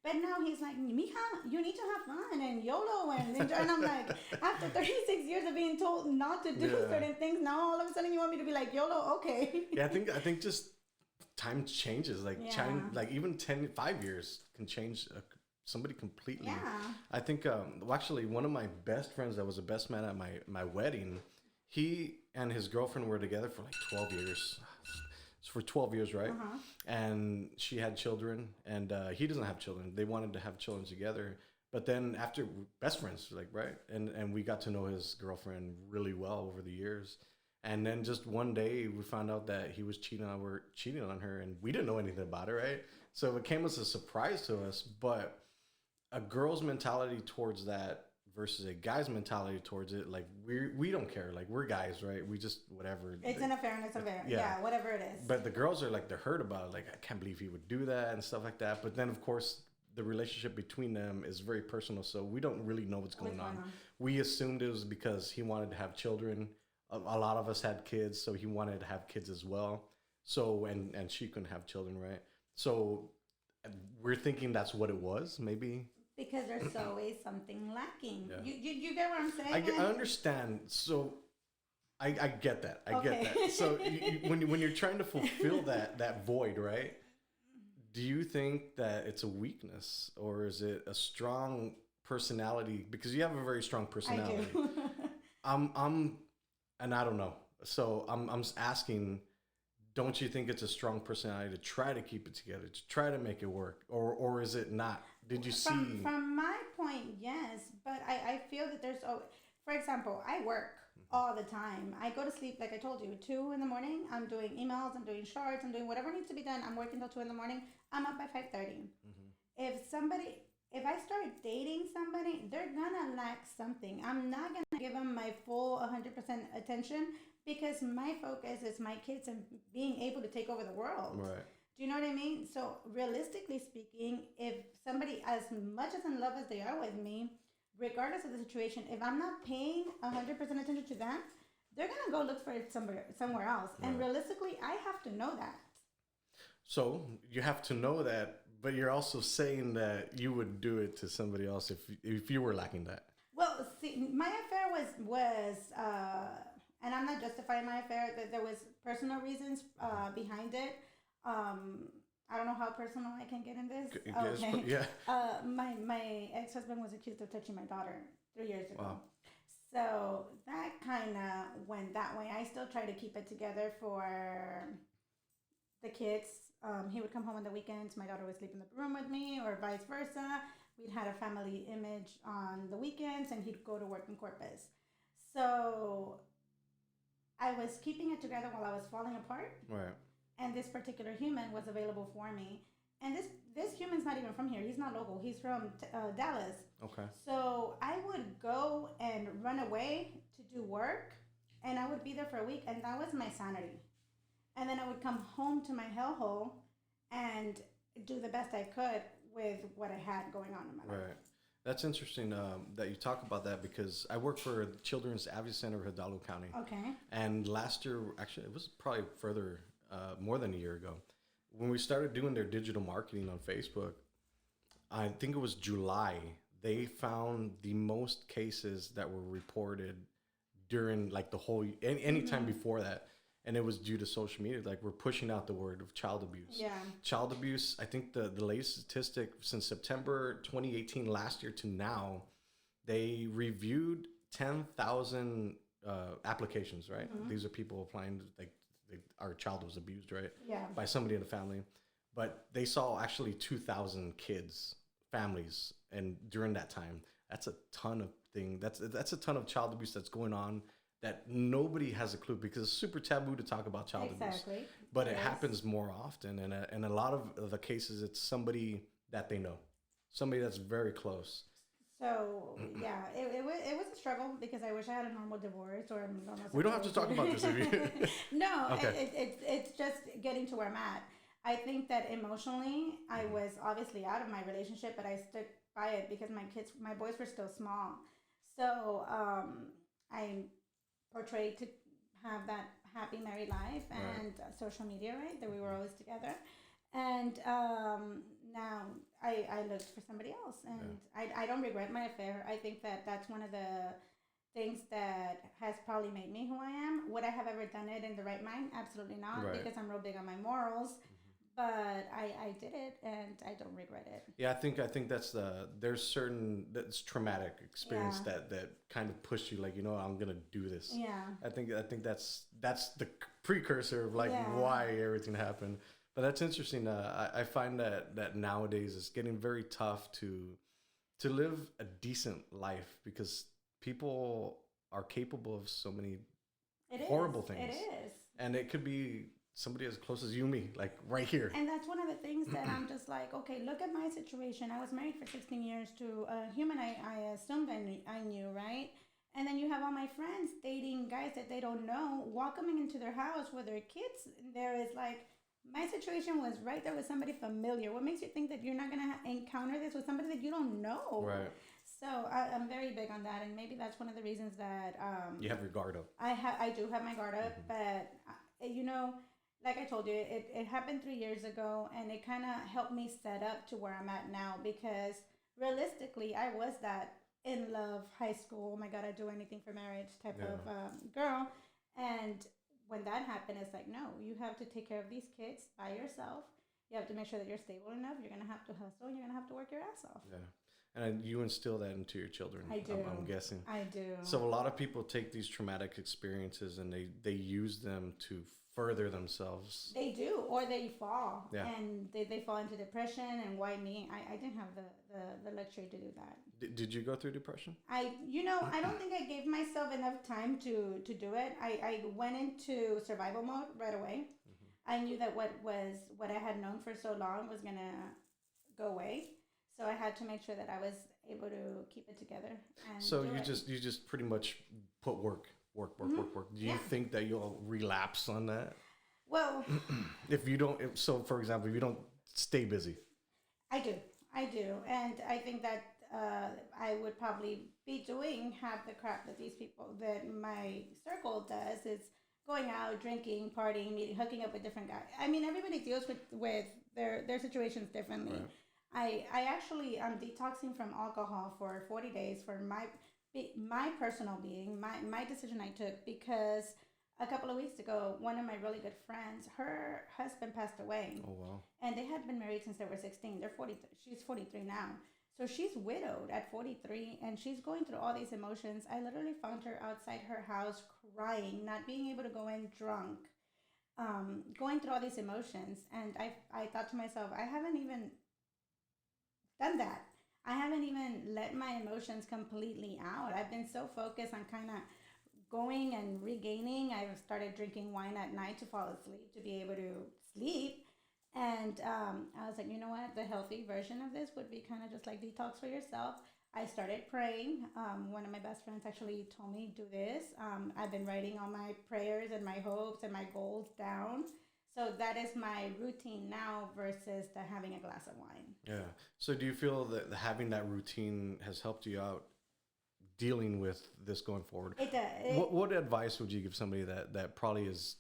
But now he's like, Mija, you need to have fun and YOLO and enjoy. And I'm like, after 36 years of being told not to do certain things, now all of a sudden you want me to be like, YOLO, okay. Yeah, I think just time changes. Like, like even 5 years can change somebody completely. Yeah. I think, well, actually, one of my best friends that was the best man at my wedding, he and his girlfriend were together for like 12 years. For 12 years, right? And she had children, and he doesn't have children. They wanted to have children together. But then after, best friends, like, right? And we got to know his girlfriend really well over the years. And then just one day we found out that he was cheating on her, and we didn't know anything about it, right? So it came as a surprise to us. But a girl's mentality towards that versus a guy's mentality towards it, like, we don't care. Like, we're guys, right? We just, whatever. It's an affair and it's a affair. Yeah, whatever it is. But the girls are like, they're hurt about it. Like, I can't believe he would do that and stuff like that. But then, of course, the relationship between them is very personal. So we don't really know what's going on. We assumed it was because he wanted to have children. A lot of us had kids, so he wanted to have kids as well. So, and she couldn't have children, right? So we're thinking that's what it was, maybe. Because there's always something lacking. Yeah. You get what I'm saying? I understand. So I get that. I get that. So when you're trying to fulfill that void, right? Do you think that it's a weakness, or is it a strong personality? Because you have a very strong personality. I do. And I don't know. So I'm just asking, don't you think it's a strong personality to try to keep it together, to try to make it work, or is it not? Did you see? From my point, yes, but I feel that there's, for example, I work all the time. I go to sleep, like I told you, 2 in the morning. I'm doing emails, I'm doing shorts, I'm doing whatever needs to be done. I'm working till 2 in the morning. I'm up by 5:30. If I start dating somebody, they're gonna lack something. I'm not gonna give them my full 100% attention because my focus is my kids and being able to take over the world. Right. Do you know what I mean? So realistically speaking, if somebody, as much as in love as they are with me, regardless of the situation, if I'm not paying 100% attention to them, they're gonna go look for it somewhere else. And Right. realistically, I have to know that. So you have to know that, but you're also saying that you would do it to somebody else if you were lacking that. Well, see, my affair and I'm not justifying my affair. That there was personal reasons behind it. I don't know how personal I can get in this. Okay. Yeah. My ex husband was accused of touching my daughter 3 years ago. Wow. So that kind of went that way. I still try to keep it together for the kids. He would come home on the weekends. My daughter would sleep in the room with me, or vice versa. We'd had a family image on the weekends, and he'd go to work in Corpus. So I was keeping it together while I was falling apart, Right. and this particular human was available for me. And this human's not even from here. He's not local. He's from Dallas. Okay. So I would go and run away to do work, and I would be there for a week, and that was my sanity. And then I would come home to my hellhole and do the best I could with what I had going on in my life. Right. That's interesting that you talk about that, because I work for the Children's Advocacy Center of Hidalgo County. Okay. And last year, actually, it was probably further, more than a year ago, when we started doing their digital marketing on Facebook, I think it was July, they found the most cases that were reported during like the whole, any time before that. And it was due to social media. Like, we're pushing out the word of child abuse. Yeah. Child abuse, I think the latest statistic since September 2018 last year to now, they reviewed 10,000 applications, right? These are people applying, like, our child was abused, right? Yeah. By somebody in the family. But they saw actually 2,000 kids, families, and during that time, that's a ton of that's a ton of child abuse that's going on that nobody has a clue, because it's super taboo to talk about child abuse. Exactly. But it happens more often, and in a lot of the cases, it's somebody that they know, somebody that's very close. So yeah, it was a struggle, because I wish I had a normal divorce or a normal. We don't have to talk about this if you. No, Okay. it's just getting to where I'm at. I think that emotionally, I was obviously out of my relationship, but I stuck by it because my boys were still small. So I portrayed to have that happy married life and social media, right? That we were always together. And now I looked for somebody else, and I don't regret my affair. I think that that's one of the things that has probably made me who I am. Would I have ever done it in the right mind? Absolutely not, Right. because I'm real big on my morals. But I did it, and I don't regret it. Yeah, I think there's certain that's traumatic experience Yeah. that kind of pushed you, like, I'm gonna do this. Yeah. I think that's the precursor of like Yeah. why everything happened. But that's interesting. I find that nowadays it's getting very tough to live a decent life, because people are capable of so many horrible things. It is. And it could be somebody as close as you and me, like right here. And that's one of the things that I'm just like, okay, look at my situation. I was married for 16 years to a human I assumed I knew, right? And then you have all my friends dating guys that they don't know, welcoming into their house with their kids. There is like, my situation was right there with somebody familiar. What makes you think that you're not going to encounter this with somebody that you don't know? Right. So I'm very big on that, and maybe that's one of the reasons that You have your guard up. I do have my guard up, but like I told you, it happened 3 years ago, and it kind of helped me set up to where I'm at now, because realistically, I was that in love, high school, oh my God, I'd do anything for marriage type of girl. And when that happened, it's like, no, you have to take care of these kids by yourself. You have to make sure that you're stable enough. You're going to have to hustle, and you're going to have to work your ass off. Yeah. And you instill that into your children. I do. I'm guessing. I do. So a lot of people take these traumatic experiences and they use them to further themselves. They do, or they fall, Yeah. and they fall into depression. And why me? I didn't have the luxury to do that. Did you go through depression? I don't think I gave myself enough time to do it. I went into survival mode right away. I knew that what I had known for so long was gonna go away. So I had to make sure that I was able to keep it together. And So do you it. just pretty much put work. work, work, work, work. Do you think that you'll relapse on that Well, if you don't? So, for example, if you don't stay busy. I do, and I think that I would probably be doing half the crap that these people that my circle does. Is going out, drinking, partying, meeting, hooking up with different guys. I mean, everybody deals with their situations differently. Right. I actually am detoxing from alcohol for 40 days for my personal being, my decision I took because a couple of weeks ago, one of my really good friends, her husband passed away. Oh wow. And they had been married since they were 16. They're 40. She's 43 now. So she's widowed at 43 and she's going through all these emotions. I literally found her outside her house crying, not being able to go in drunk, going through all these emotions. And I thought to myself, I haven't even done that. I haven't even let my emotions completely out. I've been so focused on kind of going and regaining. I started drinking wine at night to fall asleep, to be able to sleep. And I was like, you know what? The healthy version of this would be kind of just like detox for yourself. I started praying. One of my best friends actually told me, do this. I've been writing all my prayers and my hopes and my goals down. So that is my routine now versus the having a glass of wine. Yeah. So do you feel that having that routine has helped you out dealing with this going forward? It does. What advice would you give somebody that probably is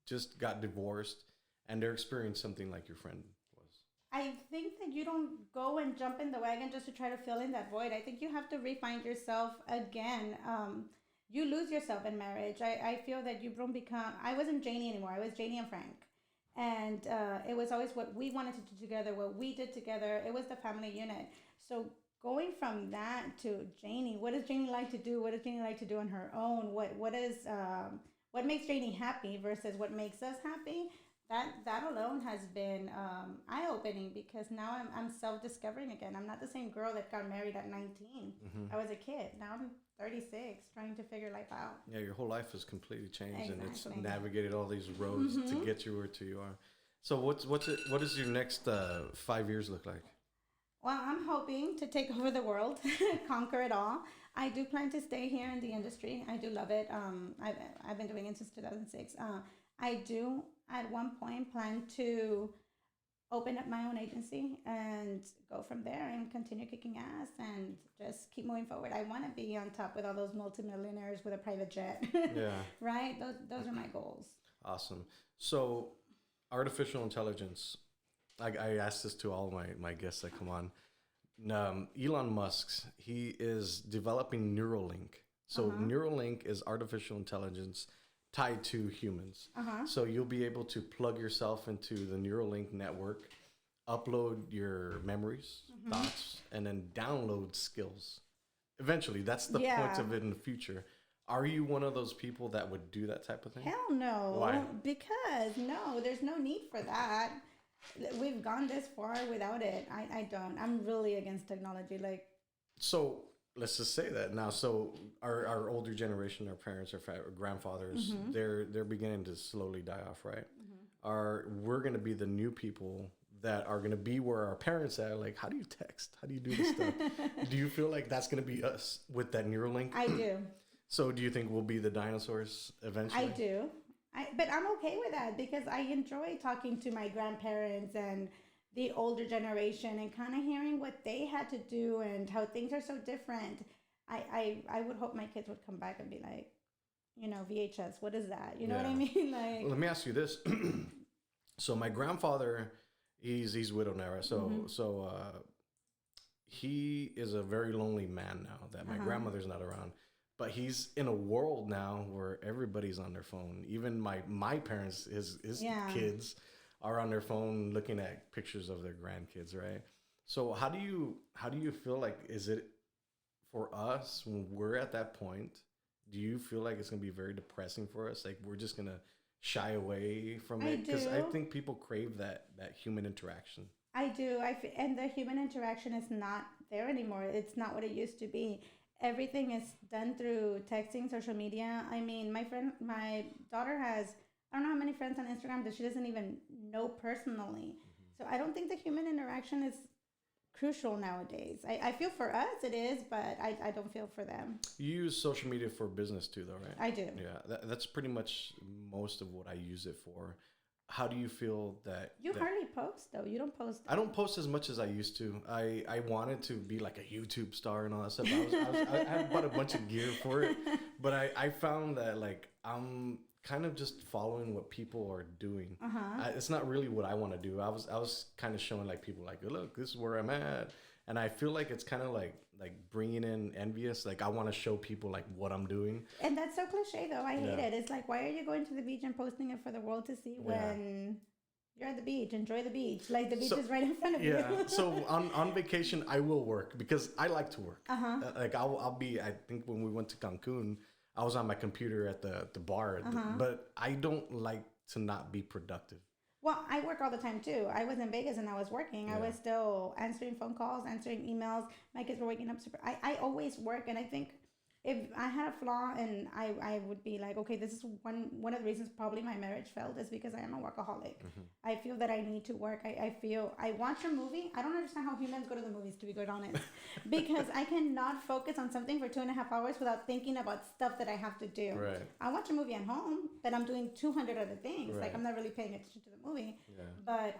just got divorced and they're experiencing something like your friend was? I think that you don't go and jump in the wagon just to try to fill in that void. I think you have to refine yourself again. You lose yourself in marriage. I feel that you don't become. I wasn't Janie anymore. I was Janie and Frank. And it was always what we wanted to do together, what we did together. It was the family unit. So going from that to Janie, what does Janie like to do? What does Janie like to do on her own? What makes Janie happy versus what makes us happy? That alone has been eye-opening because now I'm self-discovering again. I'm not the same girl that got married at 19. Mm-hmm. I was a kid. Now I'm 36, trying to figure life out. Yeah, your whole life has completely changed, exactly. And it's navigated all these roads to get you where to you are. So what does your next 5 years look like? Well, I'm hoping to take over the world, conquer it all. I do plan to stay here in the industry. I do love it. I've been doing it since 2006. I do at one point plan to open up my own agency and go from there and continue kicking ass and just keep moving forward. I want to be on top with all those multimillionaires with a private jet. Yeah. Right? Those are my goals. Awesome. So artificial intelligence, I asked this to all my guests that come on. Elon Musk's, he is developing Neuralink. So Neuralink is artificial intelligence tied to humans. So you'll be able to plug yourself into the Neuralink network, upload your memories, thoughts, and then download skills. Eventually, that's the point of it in the future. Are you one of those people that would do that type of thing? Hell no. Why? Because no, there's no need for that. We've gone this far without it. I don't. I'm really against technology. So let's just say that now. So our older generation, our parents, our grandfathers, they're beginning to slowly die off, right? We're going to be the new people that are going to be where our parents are. Like, how do you text? How do you do this stuff? Do you feel like that's going to be us with that Neuralink? I do. So do you think we'll be the dinosaurs eventually? I do. But I'm okay with that because I enjoy talking to my grandparents and the older generation and kind of hearing what they had to do and how things are so different. I would hope my kids would come back and be like, VHS, what is that? You know what I mean? Like, let me ask you this. So my grandfather, he's widowed now, right? So he is a very lonely man now that my grandmother's not around. But he's in a world now where everybody's on their phone. Even my parents, his kids, are on their phone looking at pictures of their grandkids, right? So how do you feel like, is it for us when we're at that point? Do you feel like it's gonna be very depressing for us? Like we're just gonna shy away from it? Because I think people crave that human interaction. I do. And the human interaction is not there anymore. It's not what it used to be. Everything is done through texting, social media. I mean, my daughter has, I don't know how many friends on Instagram that she doesn't even know personally. So I don't think the human interaction is crucial nowadays. I feel for us it is, but I don't feel for them. You use social media for business too, though, right? I do. Yeah, that's pretty much most of what I use it for. How do you feel that You that hardly post though. You don't post. I don't post as much as I used to. I wanted to be like a YouTube star and all that stuff. I had bought a bunch of gear for it, but I found that like I'm kind of just following what people are doing. It's not really what I want to do. I was kind of showing like people like, look, this is where I'm at, and I feel like it's kind of like bringing in envious. Like I want to show people like what I'm doing. And that's so cliche though. I hate it. It's like, why are you going to the beach and posting it for the world to see when you're at the beach? Enjoy the beach. Like the beach is right in front of you. Yeah. So on vacation, I will work because I like to work. Like I'll be. I think when we went to Cancun, I was on my computer at the bar, but I don't like to not be productive. Well, I work all the time too. I was in Vegas and I was working. I was still answering phone calls, answering emails. My kids were waking up super. I always work, and I think if I had a flaw and I would be like, okay, this is one of the reasons probably my marriage failed is because I am a workaholic. I feel that I need to work. I feel I watch a movie. I don't understand how humans go to the movies, to be quite honest, because I cannot focus on something for 2.5 hours without thinking about stuff that I have to do. Right. I watch a movie at home, but I'm doing 200 other things. Right. Like I'm not really paying attention to the movie. Yeah. But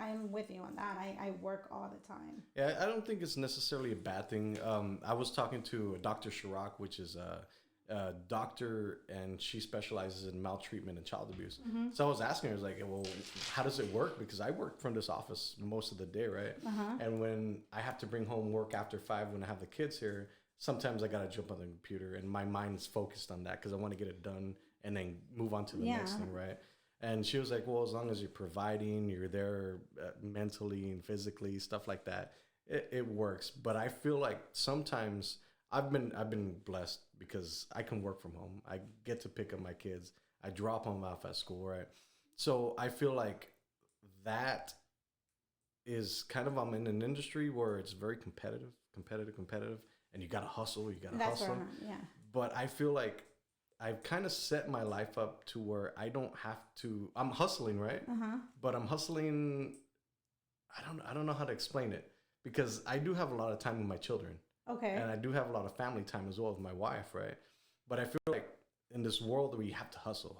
I'm with you on that. I work all the time. Yeah, I don't think it's necessarily a bad thing. I was talking to Dr. Chirac, which is a doctor, and she specializes in maltreatment and child abuse. So I was asking her, I was like, well, how does it work? Because I work from this office most of the day, right? And when I have to bring home work after 5 when I have the kids here, sometimes I got to jump on the computer and my mind is focused on that because I want to get it done and then move on to the next thing, right? And she was like, well, as long as you're providing, you're there mentally and physically, stuff like that, it works. But I feel like sometimes I've been blessed because I can work from home. I get to pick up my kids. I drop them off at school, right? So I feel like that is kind of, I'm in an industry where it's very competitive, and you got to hustle, That's where I'm at, yeah. But I feel like I've kind of set my life up to where I don't have to, I'm hustling, right? But I'm hustling, I don't know how to explain it because I do have a lot of time with my children. Okay. And I do have a lot of family time as well with my wife, right? But I feel like in this world where you have to hustle.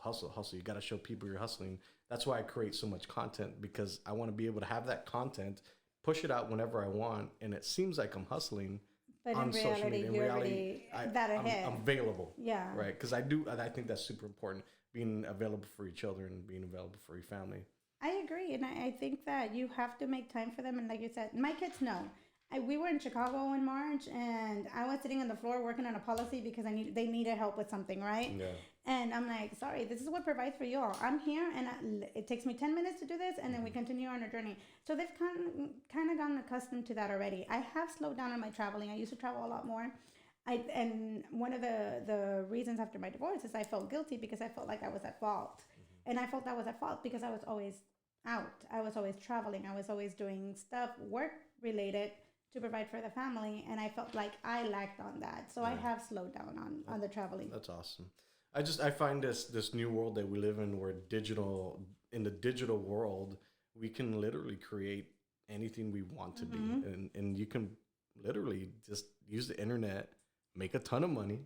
You got to show people you're hustling. That's why I create so much content because I want to be able to have that content, push it out whenever I want. And it seems like I'm hustling. But on in social media. you're already ahead. I'm available. Yeah. Right. Because I think that's super important. Being available for your children, being available for your family. I agree. And I think that you have to make time for them. And like you said, my kids know. We were in Chicago in March, and I was sitting on the floor working on a policy because they needed help with something, right? Yeah. And I'm like, sorry, this is what provides for you all. I'm here, and it takes me 10 minutes to do this, and then we continue on our journey. So they've kind of gotten accustomed to that already. I have slowed down on my traveling. I used to travel a lot more. And one of the reasons after my divorce is I felt guilty because I felt like I was at fault. And I felt I was at fault because I was always out. I was always traveling. I was always doing stuff work-related to provide for the family, and I felt like I lacked on that. So I have slowed down on the traveling. That's awesome. I find this new world that we live in where in the digital world, we can literally create anything we want to be. And you can literally just use the internet, make a ton of money,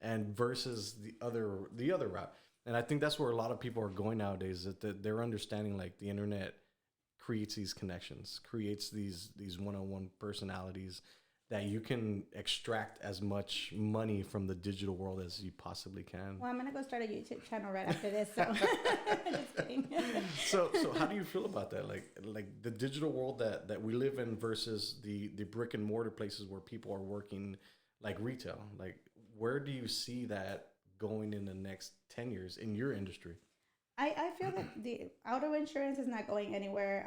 and versus the other route. And I think that's where a lot of people are going nowadays, that they're understanding like the internet creates these connections, creates these one-on-one personalities that you can extract as much money from the digital world as you possibly can. Well, I'm going to go start a YouTube channel right after this. So just kidding. So how do you feel about that? Like the digital world that we live in versus the brick and mortar places where people are working like retail. Like where do you see that going in the next 10 years in your industry? I feel that the auto insurance is not going anywhere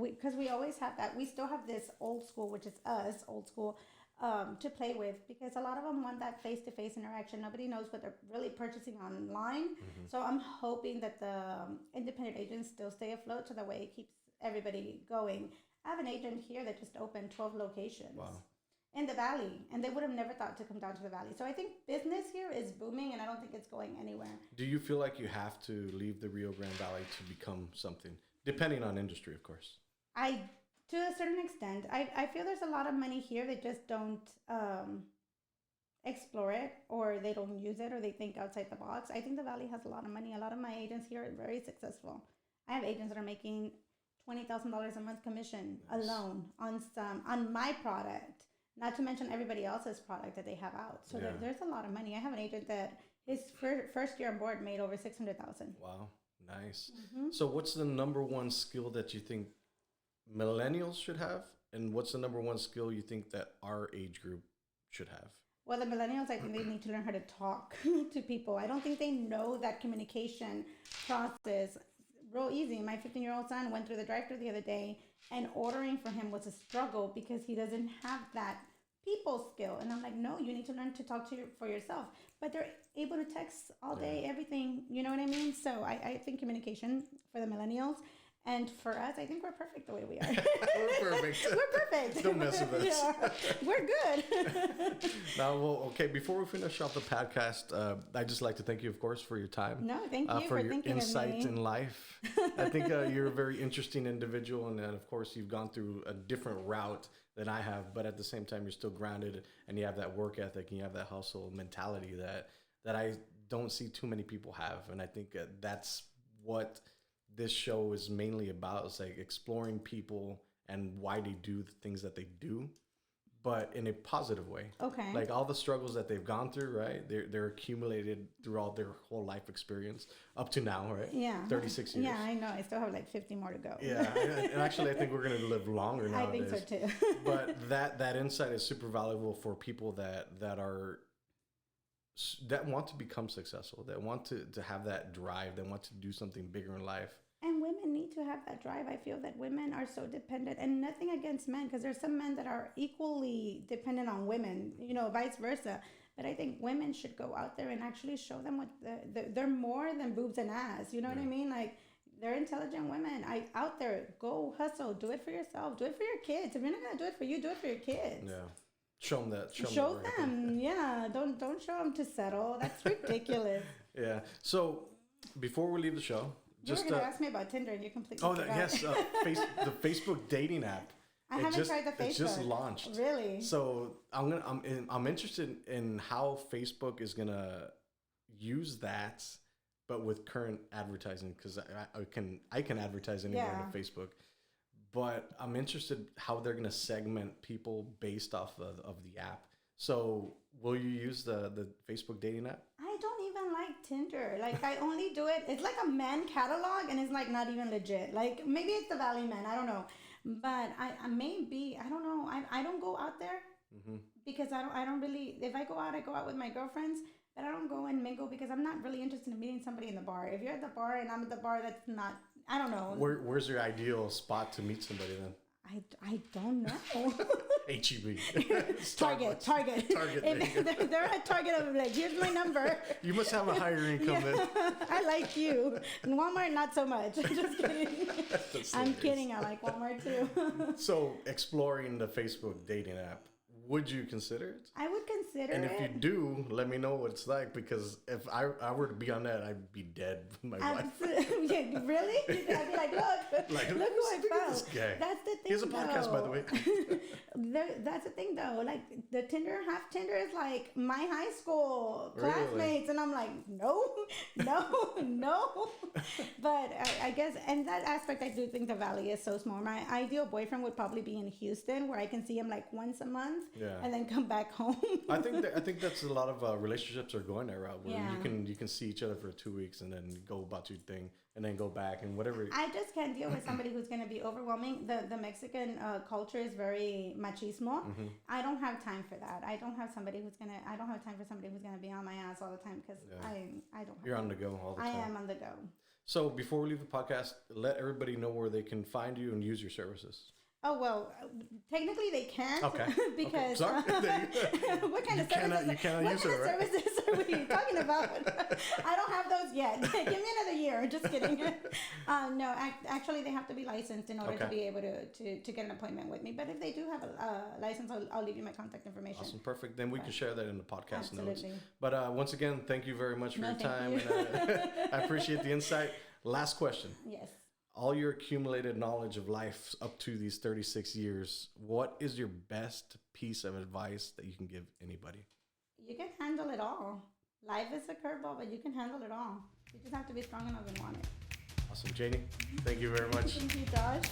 because we always have that. We still have this old school, which is us, old school, to play with because a lot of them want that face-to-face interaction. Nobody knows what they're really purchasing online. So I'm hoping that the independent agents still stay afloat so that way it keeps everybody going. I have an agent here that just opened 12 locations. Wow. In the valley, and they would have never thought to come down to the valley. So I think business here is booming, and I don't think it's going anywhere. Do you feel like you have to leave the Rio Grande Valley to become something, depending on industry, of course? I To a certain extent, I feel there's a lot of money here. They just don't explore it, or they don't use it, or they think outside the box. I think the Valley has a lot of money. A lot of my agents here are very successful. I have agents that are making $20,000 a month commission alone on my product. Not to mention everybody else's product that they have out. So there's a lot of money. I have an agent that his first year on board made over 600,000. Wow, nice. So what's the number one skill that you think millennials should have, and what's the number one skill you think that our age group should have? Well, the millennials, I think they need to learn how to talk to people. I don't think they know that communication process real easy. My 15-year-old son went through the drive-thru the other day, and ordering for him was a struggle because he doesn't have that people skill. And I'm like, no, you need to learn to talk for yourself. But they're able to text all day, everything. You know what I mean? So I think communication for the millennials. And for us, I think we're perfect the way we are. We're perfect. We're perfect. Don't mess with us. We're good. Now, well, okay, before we finish off the podcast, I'd just like to thank you, of course, for your time. No, thank you for your thinking insight of me. in life. I think you're a very interesting individual, and of course, you've gone through a different route than I have, but at the same time, you're still grounded, and you have that work ethic, and you have that hustle mentality that I don't see too many people have, and I think that's what this show is mainly about, is like exploring people and why they do the things that they do, but in a positive way. Okay. Like all the struggles that they've gone through, right? They're accumulated throughout their whole life experience up to now, right? Yeah. 36 years. Yeah, I know. I still have like 50 more to go. Yeah. And actually, I think we're going to live longer nowadays. I think so too. But that insight is super valuable for people that want to become successful, that want to have that drive, that want to do something bigger in life. And women need to have that drive. I feel that women are so dependent, and nothing against men, because there's some men that are equally dependent on women, vice versa. But I think women should go out there and actually show them what they're more than boobs and ass. You know what I mean? Like, they're intelligent women. Out there, go hustle, do it for yourself, do it for your kids. If you're not gonna do it for you, do it for your kids. Yeah. Show them that. Show them. Yeah. Don't show them to settle. That's ridiculous. Yeah. So before we leave the show, You were going to ask me about Tinder, and you completely forgot. Yes, the Facebook dating app. I haven't tried the Facebook. It just launched. Really? So I'm interested in how Facebook is gonna use that, but with current advertising, because I can advertise anywhere on Facebook. But I'm interested how they're gonna segment people based off of the app. So will you use the Facebook dating app? I don't even like Tinder. Like, I only do it. It's like a man catalog, and it's like not even legit. Like, maybe it's the Valley Man. I don't know. But I don't know. I don't go out there because I don't really, if I go out with my girlfriends, but I don't go and mingle because I'm not really interested in meeting somebody in the bar. If you're at the bar and I'm at the bar, that's not, I don't know. Where's your ideal spot to meet somebody then? I don't know. H-E-B. Target. If they're at Target, I'm like, here's my number. You must have a higher income than... I like you. In Walmart, not so much. Just kidding. I'm kidding. I like Walmart too. So, exploring the Facebook dating app, would you consider it? I would consider it. And if you do, let me know what it's like, because if I were to be on that, I'd be dead with my wife. Yeah, really? I'd be like, look who I found. This guy. That's the thing. He has a podcast, by the way. That's the thing, though. Like, the half Tinder is like my high school classmates, and I'm like, no. But I guess, in that aspect, I do think the Valley is so small. My ideal boyfriend would probably be in Houston, where I can see him like once a month. Yeah. And then come back home. I think that's a lot of relationships are going that route, where you can see each other for 2 weeks and then go about your thing and then go back and whatever. I just can't deal with somebody who's going to be overwhelming. The Mexican culture is very machismo. I don't have time for that. I don't have time for somebody who's going to be on my ass all the time, because I don't. You're on the go all the time. I am on the go. So before we leave the podcast, let everybody know where they can find you and use your services. Oh, well, technically they can't. Okay. Because Sorry. What kind of services are we talking about? I don't have those yet. Give me another year. Just kidding. No, actually they have to be licensed in order to be able to get an appointment with me. But if they do have a license, I'll leave you my contact information. Awesome. Perfect. Then we can share that in the podcast notes. Absolutely. But once again, thank you very much for your time. You. And I appreciate the insight. Last question. Yes. all your accumulated knowledge of life up to these 36 years, what is your best piece of advice that you can give anybody? You can handle it all. Life is a curveball, but you can handle it all. You just have to be strong enough and want it. Awesome, Janie. Thank you very much. Thank you, Josh.